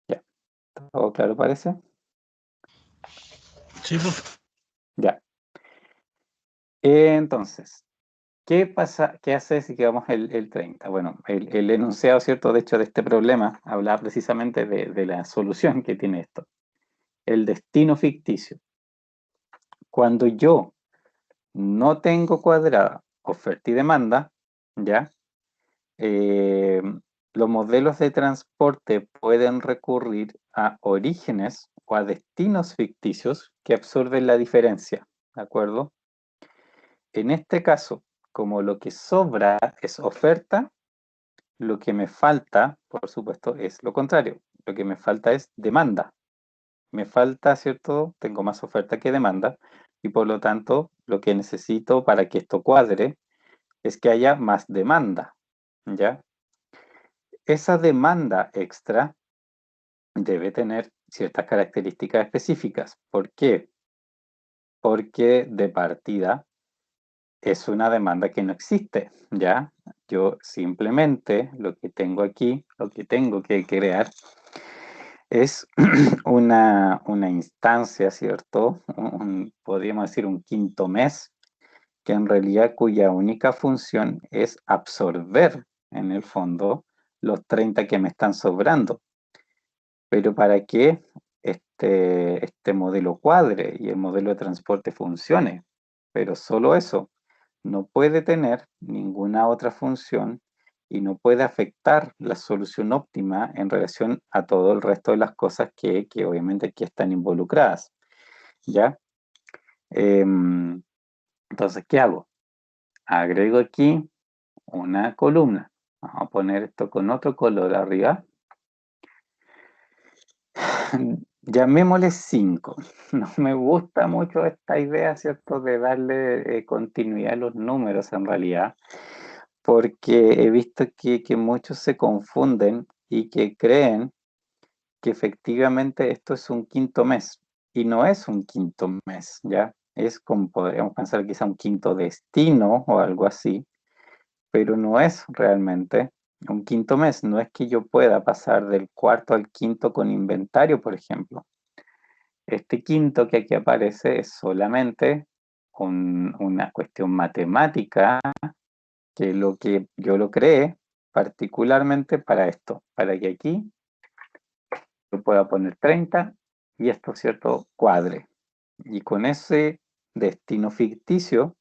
Ya. ¿Todo claro parece? Sí, profe. Ya. Entonces, ¿qué pasa? ¿Qué hace si quedamos el 30? Bueno, el enunciado, ¿cierto? De hecho, de este problema, hablaba precisamente de la solución que tiene esto. El destino ficticio. Cuando yo no tengo cuadrada oferta y demanda, ¿ya? Eh, los modelos de transporte pueden recurrir a orígenes o a destinos ficticios que absorben la diferencia, ¿de acuerdo? En este caso, como lo que sobra es oferta, lo que me falta, por supuesto, es lo contrario. Lo que me falta es demanda. Me falta, ¿cierto? Tengo más oferta que demanda y por lo tanto lo que necesito para que esto cuadre es que haya más demanda, ¿ya? Esa demanda extra debe tener ciertas características específicas. ¿Por qué? Porque de partida es una demanda que no existe, ¿ya? Yo simplemente lo que tengo aquí, lo que tengo que crear es una instancia, ¿cierto? Podríamos decir un quinto mes, que en realidad cuya única función es absorber, en el fondo, los 30 que me están sobrando. Pero para que este modelo cuadre y el modelo de transporte funcione, pero solo eso, no puede tener ninguna otra función y no puede afectar la solución óptima en relación a todo el resto de las cosas que obviamente aquí están involucradas, ¿ya? Entonces, ¿qué hago? Agrego aquí una columna. Vamos a poner esto con otro color arriba. Llamémosle 5. No me gusta mucho esta idea, ¿cierto?, de darle continuidad a los números en realidad, porque he visto que muchos se confunden y que creen que efectivamente esto es un quinto mes, y no es un quinto mes, ¿ya? Es como podríamos pensar quizá un quinto destino o algo así, pero no es realmente un quinto mes. No es que yo pueda pasar del cuarto al quinto con inventario, por ejemplo. Este quinto que aquí aparece es solamente una cuestión matemática, que yo lo creé particularmente para esto, para que aquí yo pueda poner 30 y esto, ¿cierto?, cuadre. Y con ese destino ficticio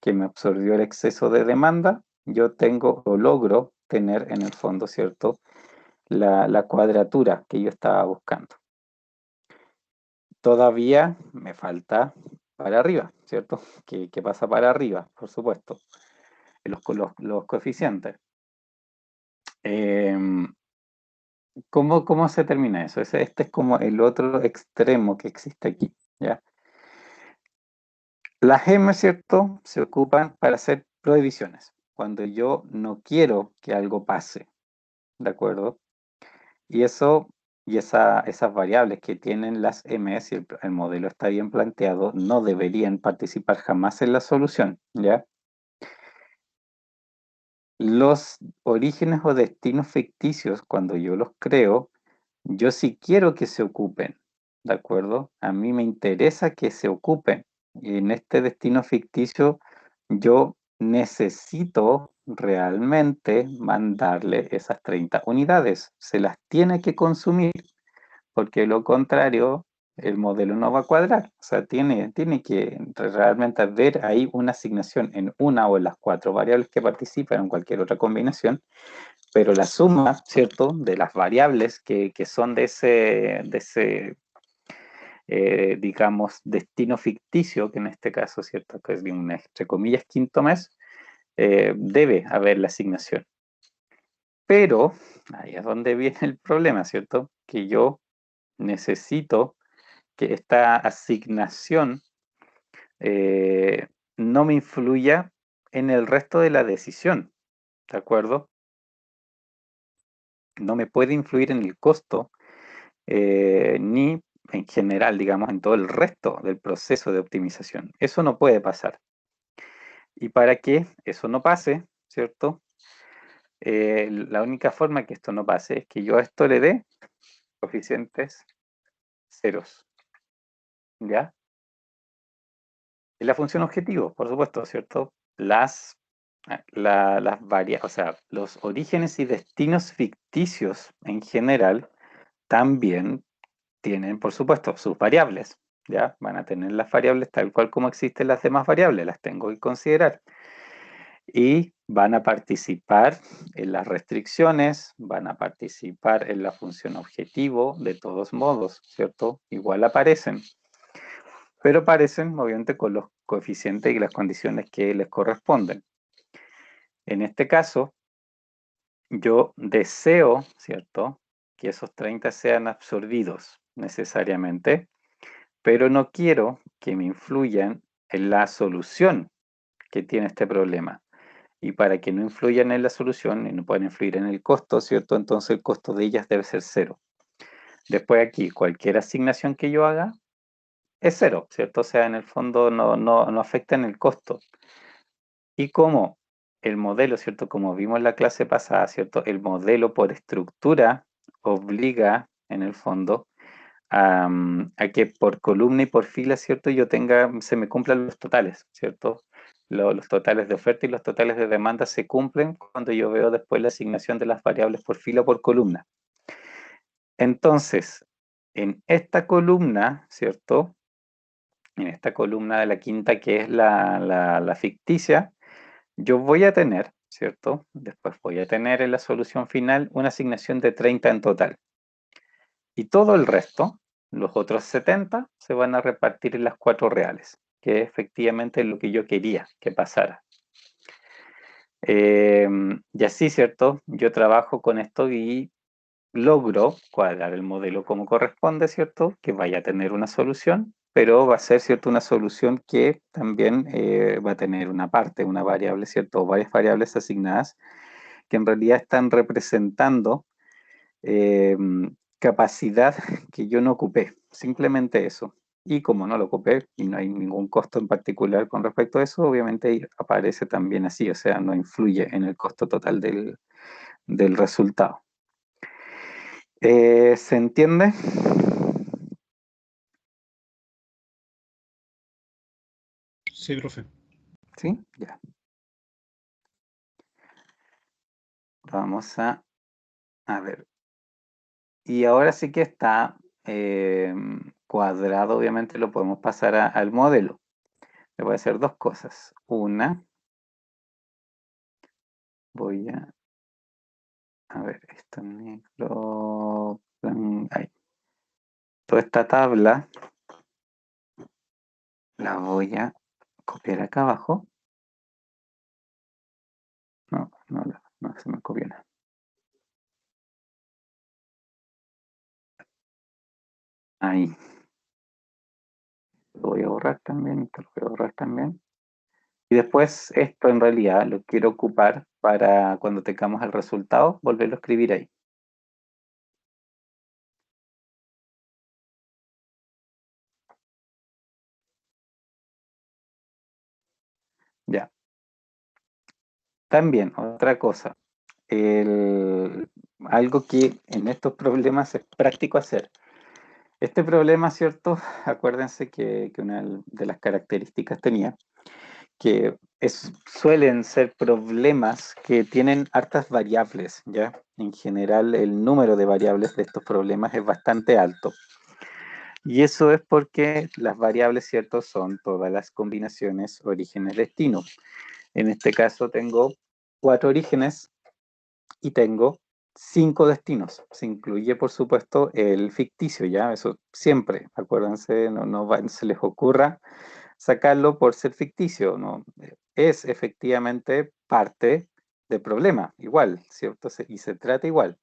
que me absorbió el exceso de demanda, yo tengo o logro tener en el fondo, ¿cierto?, la cuadratura que yo estaba buscando. Todavía me falta para arriba, ¿cierto? ¿Qué pasa para arriba? Por supuesto, los coeficientes. ¿Cómo se termina eso? Este es como el otro extremo que existe aquí, ¿ya? Las M, ¿cierto?, se ocupan para hacer prohibiciones, cuando yo no quiero que algo pase, ¿de acuerdo? Y esas variables que tienen las M, si el modelo está bien planteado, no deberían participar jamás en la solución, ¿ya? Los orígenes o destinos ficticios, cuando yo los creo, yo sí quiero que se ocupen, ¿de acuerdo? A mí me interesa que se ocupen. Y en este destino ficticio, yo necesito realmente mandarle esas 30 unidades. Se las tiene que consumir, porque de lo contrario, el modelo no va a cuadrar. O sea, tiene que realmente haber ahí una asignación en una o en las 4 variables que participan en cualquier otra combinación, pero la suma, ¿cierto?, de las variables que son de ese digamos, destino ficticio, que en este caso, ¿cierto?, que es de un, entre comillas, quinto mes, debe haber la asignación. Pero ahí es donde viene el problema, ¿cierto?, que yo necesito que esta asignación no me influya en el resto de la decisión, ¿de acuerdo? No me puede influir en el costo, ni en general, digamos, en todo el resto del proceso de optimización. Eso no puede pasar. Y para que eso no pase, ¿cierto? La única forma que esto no pase es que yo a esto le dé coeficientes ceros, ¿ya? Y la función objetivo, por supuesto, ¿cierto? O sea, los orígenes y destinos ficticios en general también tienen, por supuesto, sus variables, ¿ya? Van a tener las variables tal cual como existen las demás variables, las tengo que considerar. Y van a participar en las restricciones, van a participar en la función objetivo, de todos modos, ¿cierto? Igual aparecen. Pero aparecen, obviamente, con los coeficientes y las condiciones que les corresponden. En este caso, yo deseo, ¿cierto?, que esos 30 sean absorbidos necesariamente, pero no quiero que me influyan en la solución que tiene este problema. Y para que no influyan en la solución y no puedan influir en el costo, ¿cierto? Entonces el costo de ellas debe ser 0. Después aquí, cualquier asignación que yo haga es 0, ¿cierto? O sea, en el fondo no afecta en el costo. Y como el modelo, ¿cierto? Como vimos en la clase pasada, ¿cierto? El modelo por estructura obliga, en el fondo, a que por columna y por fila, ¿cierto? Se me cumplan los totales, ¿cierto? Los totales de oferta y los totales de demanda se cumplen cuando yo veo después la asignación de las variables por fila o por columna. Entonces, en esta columna, ¿cierto? En esta columna de la quinta, que es la ficticia, yo voy a tener, ¿cierto? Después voy a tener en la solución final una asignación de 30 en total. Y todo el resto, los otros 70, se van a repartir en las 4 reales, que efectivamente es lo que yo quería que pasara. Y así, ¿cierto? Yo trabajo con esto y logro cuadrar el modelo como corresponde, ¿cierto? Que vaya a tener una solución, pero va a ser, ¿cierto? Una solución que también va a tener una parte, una variable, ¿cierto? O varias variables asignadas que en realidad están representando capacidad que yo no ocupé, simplemente eso. Y como no lo ocupé y no hay ningún costo en particular con respecto a eso, obviamente aparece también así, o sea, no influye en el costo total del resultado. ¿Se entiende? Sí, profe. ¿Sí? Ya. Vamos a ver. Y ahora sí que está cuadrado, obviamente lo podemos pasar al modelo. Le voy a hacer dos cosas. Una, voy a ver, esto en negro, ahí. Toda esta tabla la voy a copiar acá abajo. No se me copió nada. Ahí. Lo voy a borrar también, esto lo voy a borrar también. Y después esto en realidad lo quiero ocupar para cuando tengamos el resultado, volverlo a escribir ahí. Ya. También, otra cosa. Algo que en estos problemas es práctico hacer. Este problema, ¿cierto? Acuérdense que una de las características tenía que suelen ser problemas que tienen hartas variables, ¿ya? En general, el número de variables de estos problemas es bastante alto. Y eso es porque las variables, ¿cierto? Son todas las combinaciones orígenes-destino. En este caso tengo 4 orígenes y tengo 5 destinos. Se incluye, por supuesto, el ficticio, ¿ya? Eso siempre, acuérdense, no se les ocurra sacarlo por ser ficticio, ¿no? Es efectivamente parte del problema, igual, ¿cierto? Y se trata igual.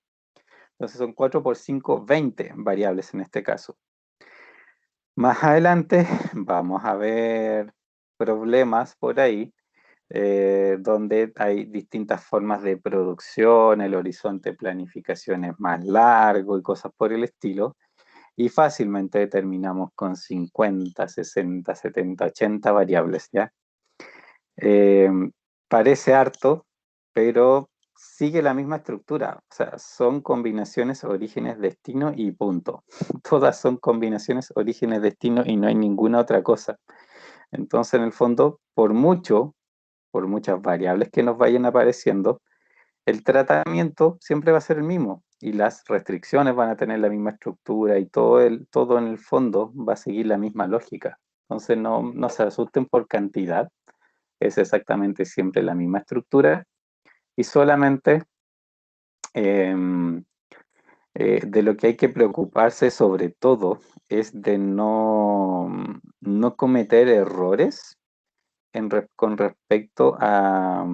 Entonces son 4 por 5, 20 variables en este caso. Más adelante vamos a ver problemas por ahí donde hay distintas formas de producción, el horizonte de planificación es más largo y cosas por el estilo, y fácilmente terminamos con 50, 60, 70, 80 variables, ¿ya? Parece harto, pero sigue la misma estructura. O sea, son combinaciones, orígenes, destino y punto. Todas son combinaciones, orígenes, destino y no hay ninguna otra cosa. Entonces, en el fondo, por muchas variables que nos vayan apareciendo, el tratamiento siempre va a ser el mismo y las restricciones van a tener la misma estructura y todo en el fondo va a seguir la misma lógica. Entonces, no se asusten por cantidad, es exactamente siempre la misma estructura y solamente de lo que hay que preocuparse sobre todo es de no cometer errores con respecto a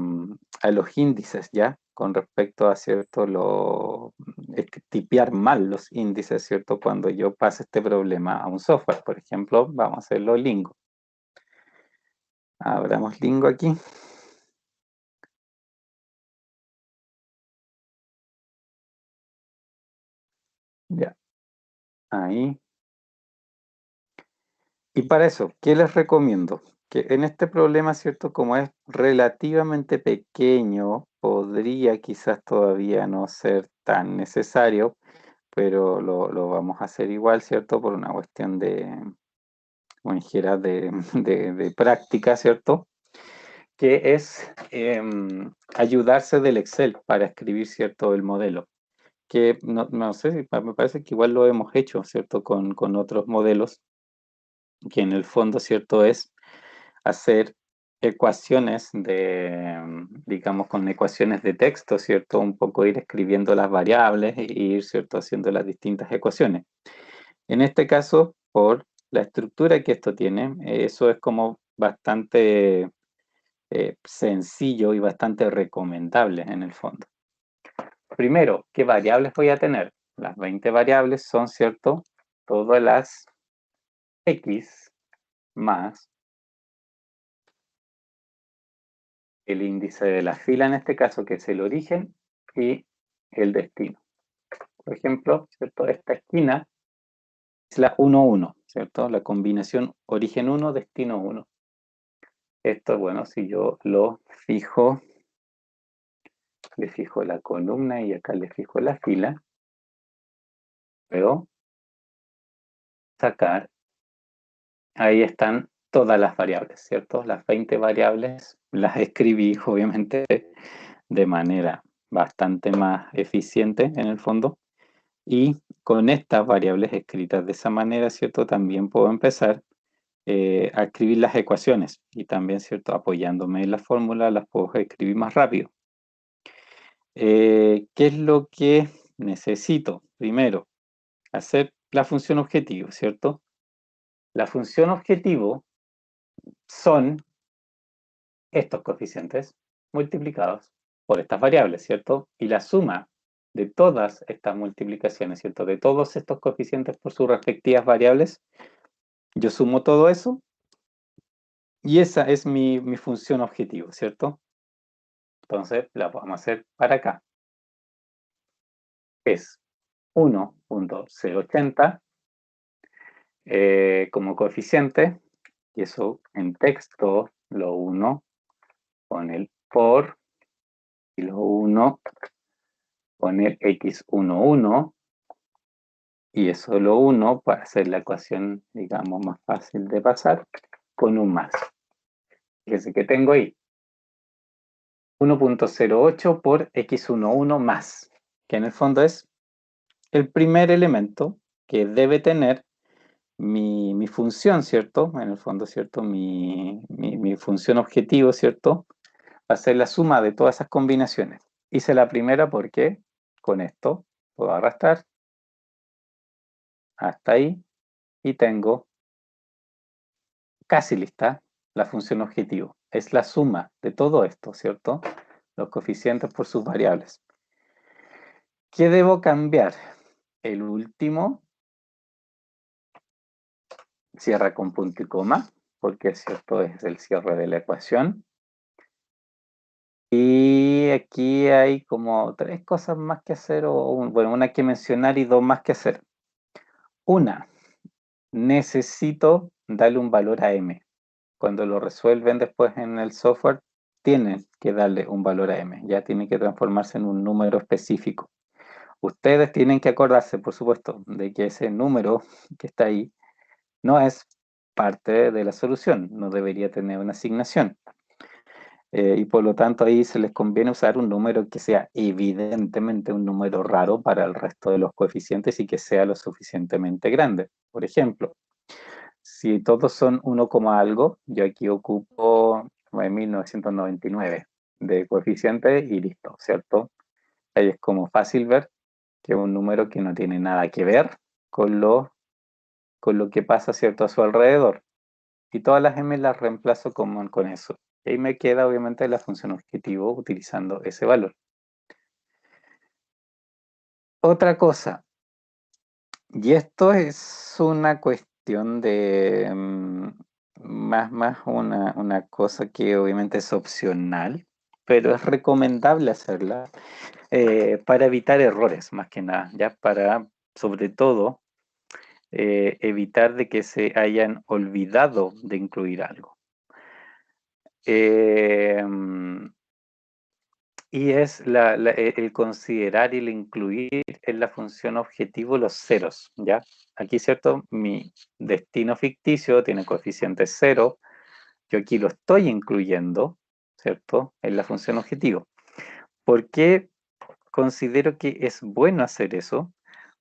los índices, ¿ya? Con respecto a, ¿cierto? Tipear mal los índices, ¿cierto? Cuando yo pase este problema a un software, por ejemplo, vamos a hacerlo Lingo. Abramos Lingo aquí. Ya, ahí. Y para eso, ¿qué les recomiendo? Que en este problema, ¿cierto? Como es relativamente pequeño, podría quizás todavía no ser tan necesario, pero lo vamos a hacer igual, ¿cierto? Por una cuestión como dijera, de práctica, ¿cierto? Que es ayudarse del Excel para escribir, ¿cierto? El modelo. Que no sé, me parece que igual lo hemos hecho, ¿cierto? Con otros modelos, que en el fondo, ¿cierto? Es hacer ecuaciones digamos, con ecuaciones de texto, ¿cierto? Un poco ir escribiendo las variables e ir, ¿cierto? Haciendo las distintas ecuaciones. En este caso, por la estructura que esto tiene, eso es como bastante sencillo y bastante recomendable en el fondo. Primero, ¿qué variables voy a tener? Las 20 variables son, ¿cierto? Todas las X más el índice de la fila, en este caso, que es el origen, y el destino. Por ejemplo, ¿cierto? Esta esquina es la 1, 1, ¿cierto? La combinación origen 1, destino 1. Esto, bueno, si yo lo fijo, le fijo la columna y acá le fijo la fila, puedo sacar, ahí están todas las variables, ¿cierto? Las 20 variables las escribí, obviamente, de manera bastante más eficiente en el fondo. Y con estas variables escritas de esa manera, ¿cierto? También puedo empezar a escribir las ecuaciones y también, ¿cierto? Apoyándome en la fórmula, las puedo escribir más rápido. ¿Qué es lo que necesito? Primero, hacer la función objetivo, ¿cierto? La función objetivo son estos coeficientes multiplicados por estas variables, ¿cierto? Y la suma de todas estas multiplicaciones, ¿cierto? De todos estos coeficientes por sus respectivas variables, yo sumo todo eso y esa es mi función objetivo, ¿cierto? Entonces la vamos a hacer para acá. Es 1.080 como coeficiente, y eso en texto lo uno con el por, y lo uno con el x11, y eso lo uno para hacer la ecuación, digamos, más fácil de pasar, con un más. Fíjense que tengo ahí 1.08 por x11 más, que en el fondo es el primer elemento que debe tener mi función, ¿cierto? En el fondo, ¿cierto? Mi función objetivo, ¿cierto? Va a ser la suma de todas esas combinaciones. Hice la primera porque con esto puedo arrastrar hasta ahí y tengo casi lista la función objetivo. Es la suma de todo esto, ¿cierto? Los coeficientes por sus variables. ¿Qué debo cambiar? El último cierra con punto y coma, porque cierto es el cierre de la ecuación. Y aquí hay como 3 cosas más que hacer, bueno, una que mencionar y 2 más que hacer. Una, necesito darle un valor a m. cuando lo resuelven después en el software, tienen que darle un valor a m, ya tiene que transformarse en un número específico. Ustedes tienen que acordarse, por supuesto, de que ese número que está ahí no es parte de la solución, no debería tener una asignación. Y por lo tanto ahí se les conviene usar un número que sea evidentemente un número raro para el resto de los coeficientes y que sea lo suficientemente grande. Por ejemplo, si todos son 1, algo, yo aquí ocupo 9.999 de coeficiente y listo, ¿cierto? Ahí es como fácil ver que es un número que no tiene nada que ver con lo que pasa, ¿cierto?, a su alrededor. Y todas las m las reemplazo con eso. Y ahí me queda obviamente la función objetivo utilizando ese valor. Otra cosa, y esto es una cuestión de más una cosa que obviamente es opcional, pero es recomendable hacerla para evitar errores, más que nada, ya para, sobre todo, evitar de que se hayan olvidado de incluir algo. Y es el considerar y el incluir en la función objetivo los ceros, ¿ya? Aquí, ¿cierto? Mi destino ficticio tiene coeficiente 0. Yo aquí lo estoy incluyendo, ¿cierto?, en la función objetivo. ¿Por qué considero que es bueno hacer eso?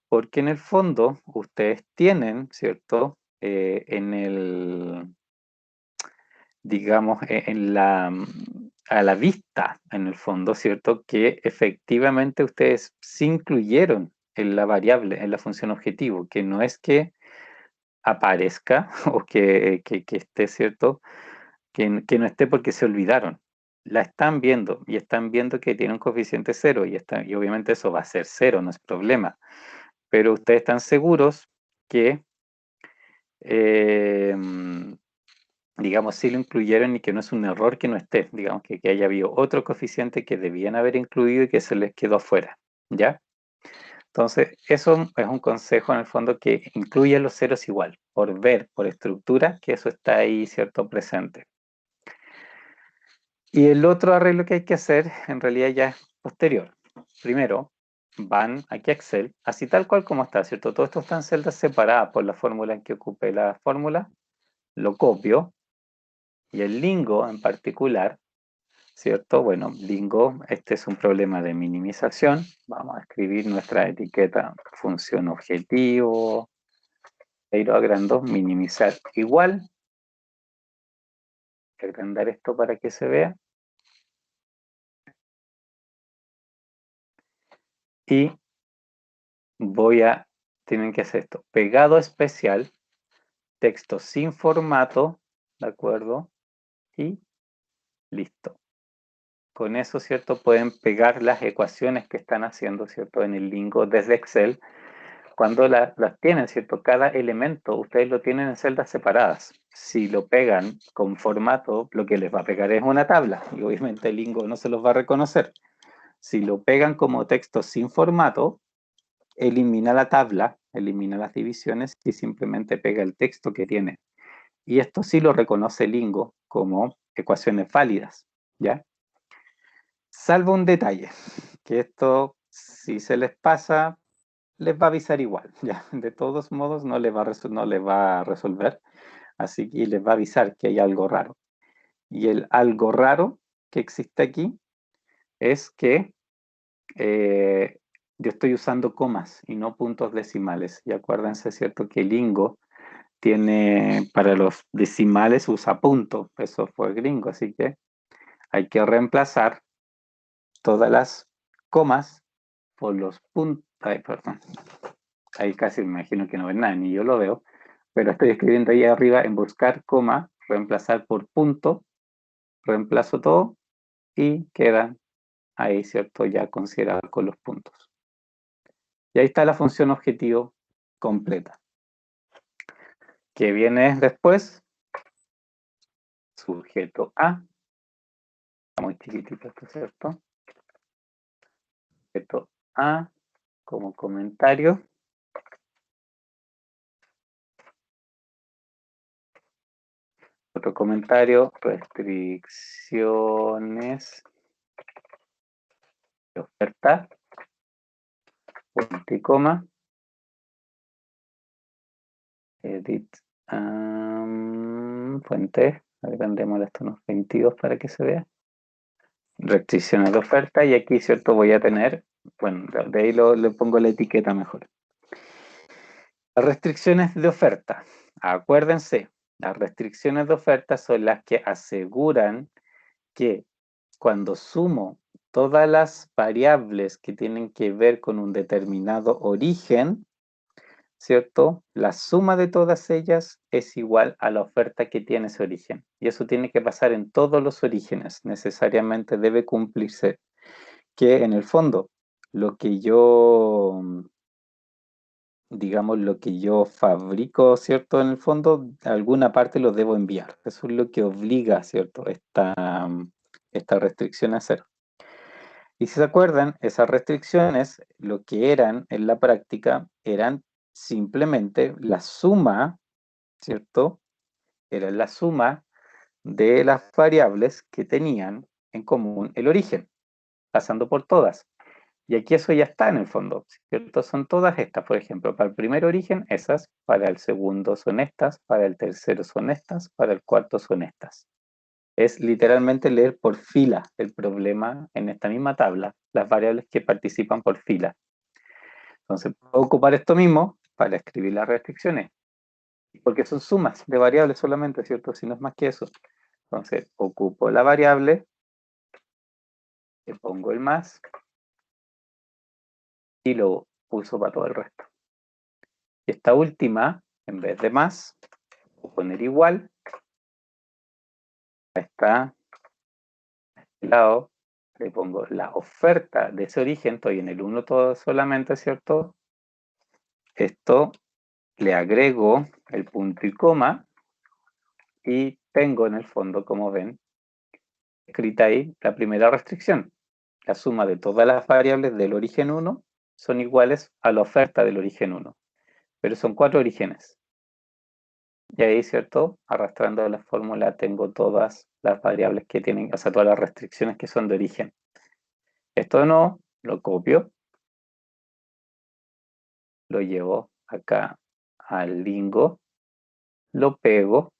Porque en el fondo ustedes tienen, ¿cierto?, en el, digamos, a la vista, en el fondo, ¿cierto?, que efectivamente ustedes sí incluyeron en la variable, en la función objetivo, que no es que aparezca o que esté, ¿cierto?, que no esté porque se olvidaron. La están viendo y están viendo que tiene un coeficiente 0 y obviamente eso va a ser 0, no es problema. Pero ustedes están seguros que digamos, sí lo incluyeron y que no es un error que no esté, digamos, que haya habido otro coeficiente que debían haber incluido y que se les quedó afuera, ¿ya? Entonces, eso es un consejo en el fondo, que incluye los ceros igual, por ver, por estructura, que eso está ahí, ¿cierto?, presente. Y el otro arreglo que hay que hacer, en realidad ya es posterior. Primero, van aquí a Excel, así tal cual como está, ¿cierto? Todo esto está en celdas separadas por la fórmula en que ocupe la fórmula, lo copio, y el lingo en particular, ¿cierto? Bueno, lingo, este es un problema de minimización. Vamos a escribir nuestra etiqueta función objetivo, ir agrandando, minimizar igual. Agrandar esto para que se vea. Y tienen que hacer esto, pegado especial, texto sin formato, ¿de acuerdo? Y listo. Con eso, ¿cierto?, pueden pegar las ecuaciones que están haciendo, ¿cierto?, en el lingo desde Excel. Cuando las tienen, ¿cierto?, cada elemento ustedes lo tienen en celdas separadas. Si lo pegan con formato, lo que les va a pegar es una tabla, y obviamente el lingo no se los va a reconocer. Si lo pegan como texto sin formato, elimina la tabla, elimina las divisiones y simplemente pega el texto que tiene. Y esto sí lo reconoce Lingo como ecuaciones válidas, ¿ya? Salvo un detalle, que esto, si se les pasa, les va a avisar igual, ¿ya? De todos modos, no les va a resolver, así que les va a avisar que hay algo raro. Y el algo raro que existe aquí es que yo estoy usando comas y no puntos decimales. Y acuérdense, ¿cierto?, que Lingo tiene, para los decimales usa punto. Eso fue gringo, así que hay que reemplazar todas las comas por los puntos. Ay, perdón. Ahí casi me imagino que no ven nada, ni yo lo veo. Pero estoy escribiendo ahí arriba en buscar coma, reemplazar por punto, reemplazo todo y quedan ahí, ¿cierto?, ya considerados con los puntos. Y ahí está la función objetivo completa. ¿Qué viene después? Sujeto A. Está muy chiquitito esto, ¿cierto? Sujeto A como comentario. Otro comentario, restricciones de oferta, punto y coma, edit, fuente, agrandémosle hasta unos 22 para que se vea. Restricciones de oferta, y aquí, ¿cierto? Voy a tener, bueno, de ahí le pongo la etiqueta mejor. Las restricciones de oferta, acuérdense, las restricciones de oferta son las que aseguran que cuando sumo todas las variables que tienen que ver con un determinado origen, ¿cierto? La suma de todas ellas es igual a la oferta que tiene ese origen. Y eso tiene que pasar en todos los orígenes. Necesariamente debe cumplirse. Que en el fondo, lo que yo, digamos, lo que yo fabrico, ¿cierto? En el fondo, alguna parte lo debo enviar. Eso es lo que obliga, ¿cierto? Esta restricción a hacer. Y si se acuerdan, esas restricciones, lo que eran en la práctica, eran simplemente la suma, ¿cierto? Era la suma de las variables que tenían en común el origen, pasando por todas. Y aquí eso ya está en el fondo, ¿cierto? Son todas estas, por ejemplo, para el primer origen esas, para el segundo son estas, para el tercero son estas, para el cuarto son estas. Es literalmente leer por fila el problema en esta misma tabla, las variables que participan por fila. Entonces, puedo ocupar esto mismo para escribir las restricciones, porque son sumas de variables solamente, ¿cierto? Si no es más que eso. Entonces, ocupo la variable, le pongo el más, y lo uso para todo el resto. Y esta última, en vez de más, voy a poner igual. Ahí está, a este lado, le pongo la oferta de ese origen, estoy en el 1 todo solamente, ¿cierto? Esto le agrego el punto y coma, y tengo en el fondo, como ven, escrita ahí la primera restricción. La suma de todas las variables del origen 1 son iguales a la oferta del origen 1. Pero son 4 orígenes. Y ahí, ¿cierto? Arrastrando la fórmula tengo todas las variables que tienen, o sea, todas las restricciones que son de origen. Esto no, lo copio, lo llevo acá al Lingo, lo pego,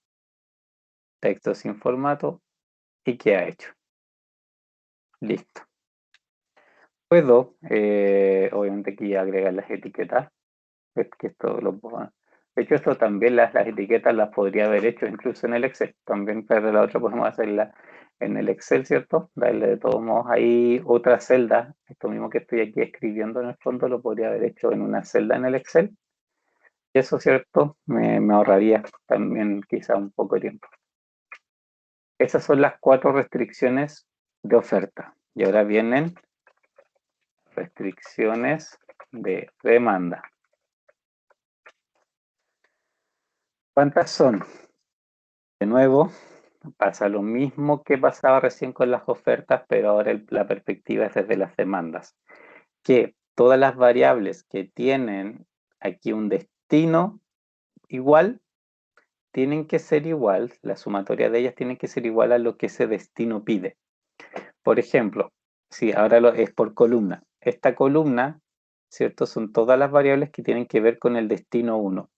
texto sin formato, y queda hecho. Listo. Puedo, obviamente aquí agregar las etiquetas, es que esto de hecho esto también las etiquetas las podría haber hecho incluso en el Excel, también, pero la otra podemos hacerla en el Excel, ¿cierto? Darle de todos modos ahí otra celda, esto mismo que estoy aquí escribiendo en el fondo lo podría haber hecho en una celda en el Excel, y eso, ¿cierto? Me ahorraría también quizá un poco de tiempo. Esas son las 4 restricciones de oferta, y ahora vienen restricciones de demanda. ¿Cuántas son? De nuevo, pasa lo mismo que pasaba recién con las ofertas, pero ahora la perspectiva es desde las demandas. Que todas las variables que tienen aquí un destino igual, tienen que ser igual, la sumatoria de ellas tiene que ser igual a lo que ese destino pide. Por ejemplo, si ahora es por columna. Esta columna, ¿cierto? Son todas las variables que tienen que ver con el destino 1.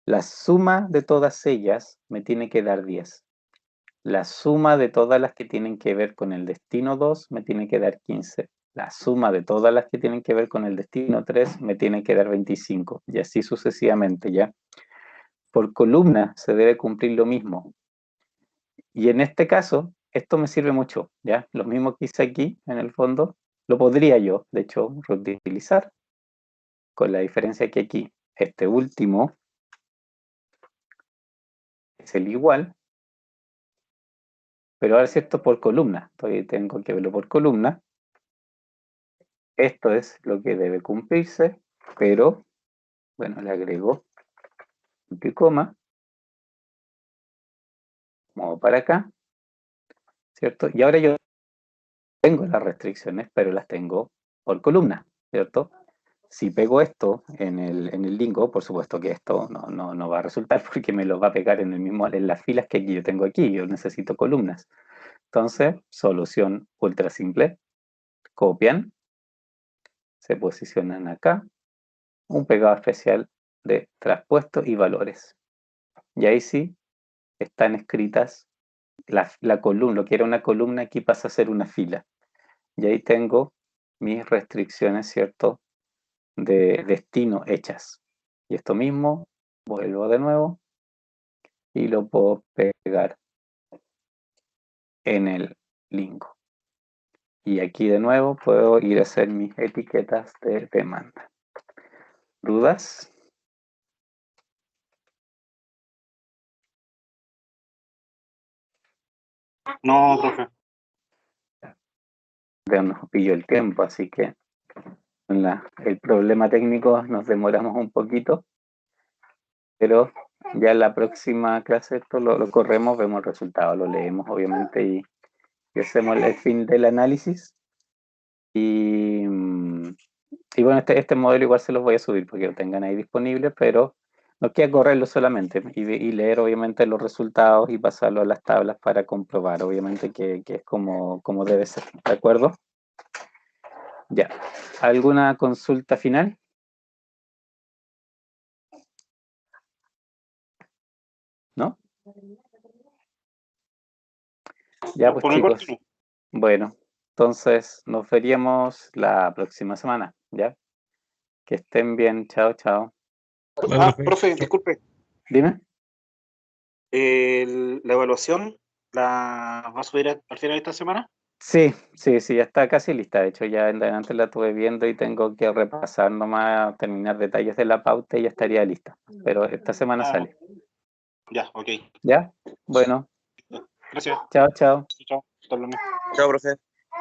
La suma de todas ellas me tiene que dar 10. La suma de todas las que tienen que ver con el destino 2 me tiene que dar 15. La suma de todas las que tienen que ver con el destino 3 me tiene que dar 25. Y así sucesivamente, ¿ya? Por columna se debe cumplir lo mismo. Y en este caso, esto me sirve mucho, ¿ya? Lo mismo que hice aquí, en el fondo, lo podría yo, de hecho, reutilizar. Con la diferencia que aquí, este último es el igual, pero ahora es esto por columna. Entonces tengo que verlo por columna. Esto es lo que debe cumplirse, pero, bueno, le agrego punto y coma, muevo para acá, ¿cierto? Y ahora yo tengo las restricciones, pero las tengo por columna, ¿cierto? Si pego esto en el lingo, por supuesto que esto no va a resultar porque me lo va a pegar en las filas que yo tengo aquí. Yo necesito columnas. Entonces, solución ultra simple. Copian, se posicionan acá. Un pegado especial de traspuesto y valores. Y ahí sí están escritas la columna. Lo que era una columna aquí pasa a ser una fila. Y ahí tengo mis restricciones, ¿cierto?, de destino hechas. Y esto mismo, vuelvo de nuevo y lo puedo pegar en el link. Y aquí de nuevo puedo ir a hacer mis etiquetas de demanda. ¿Dudas? No, profe. Ya nos pilló el tiempo, así que el problema técnico nos demoramos un poquito, pero ya en la próxima clase esto lo corremos, vemos el resultado, lo leemos obviamente y hacemos el fin del análisis. Y bueno, este modelo igual se los voy a subir porque lo tengan ahí disponible, pero no queda correrlo solamente y leer obviamente los resultados y pasarlo a las tablas para comprobar obviamente que es como debe ser, ¿de acuerdo? Ya, ¿alguna consulta final? ¿No? Ya pues Por mi parte, chicos, bueno, entonces nos veríamos la próxima semana, ¿ya? Que estén bien, chao, chao. no. Profe, disculpe. Dime. ¿La evaluación la va a subir al final de esta semana? Sí, ya está casi lista. De hecho, ya en adelante la estuve viendo y tengo que repasar nomás, terminar detalles de la pauta y ya estaría lista. Pero esta semana sale. Ya, ok. ¿Ya? Bueno, Gracias. chao, chao. Chao. Hasta luego. Chao, profe.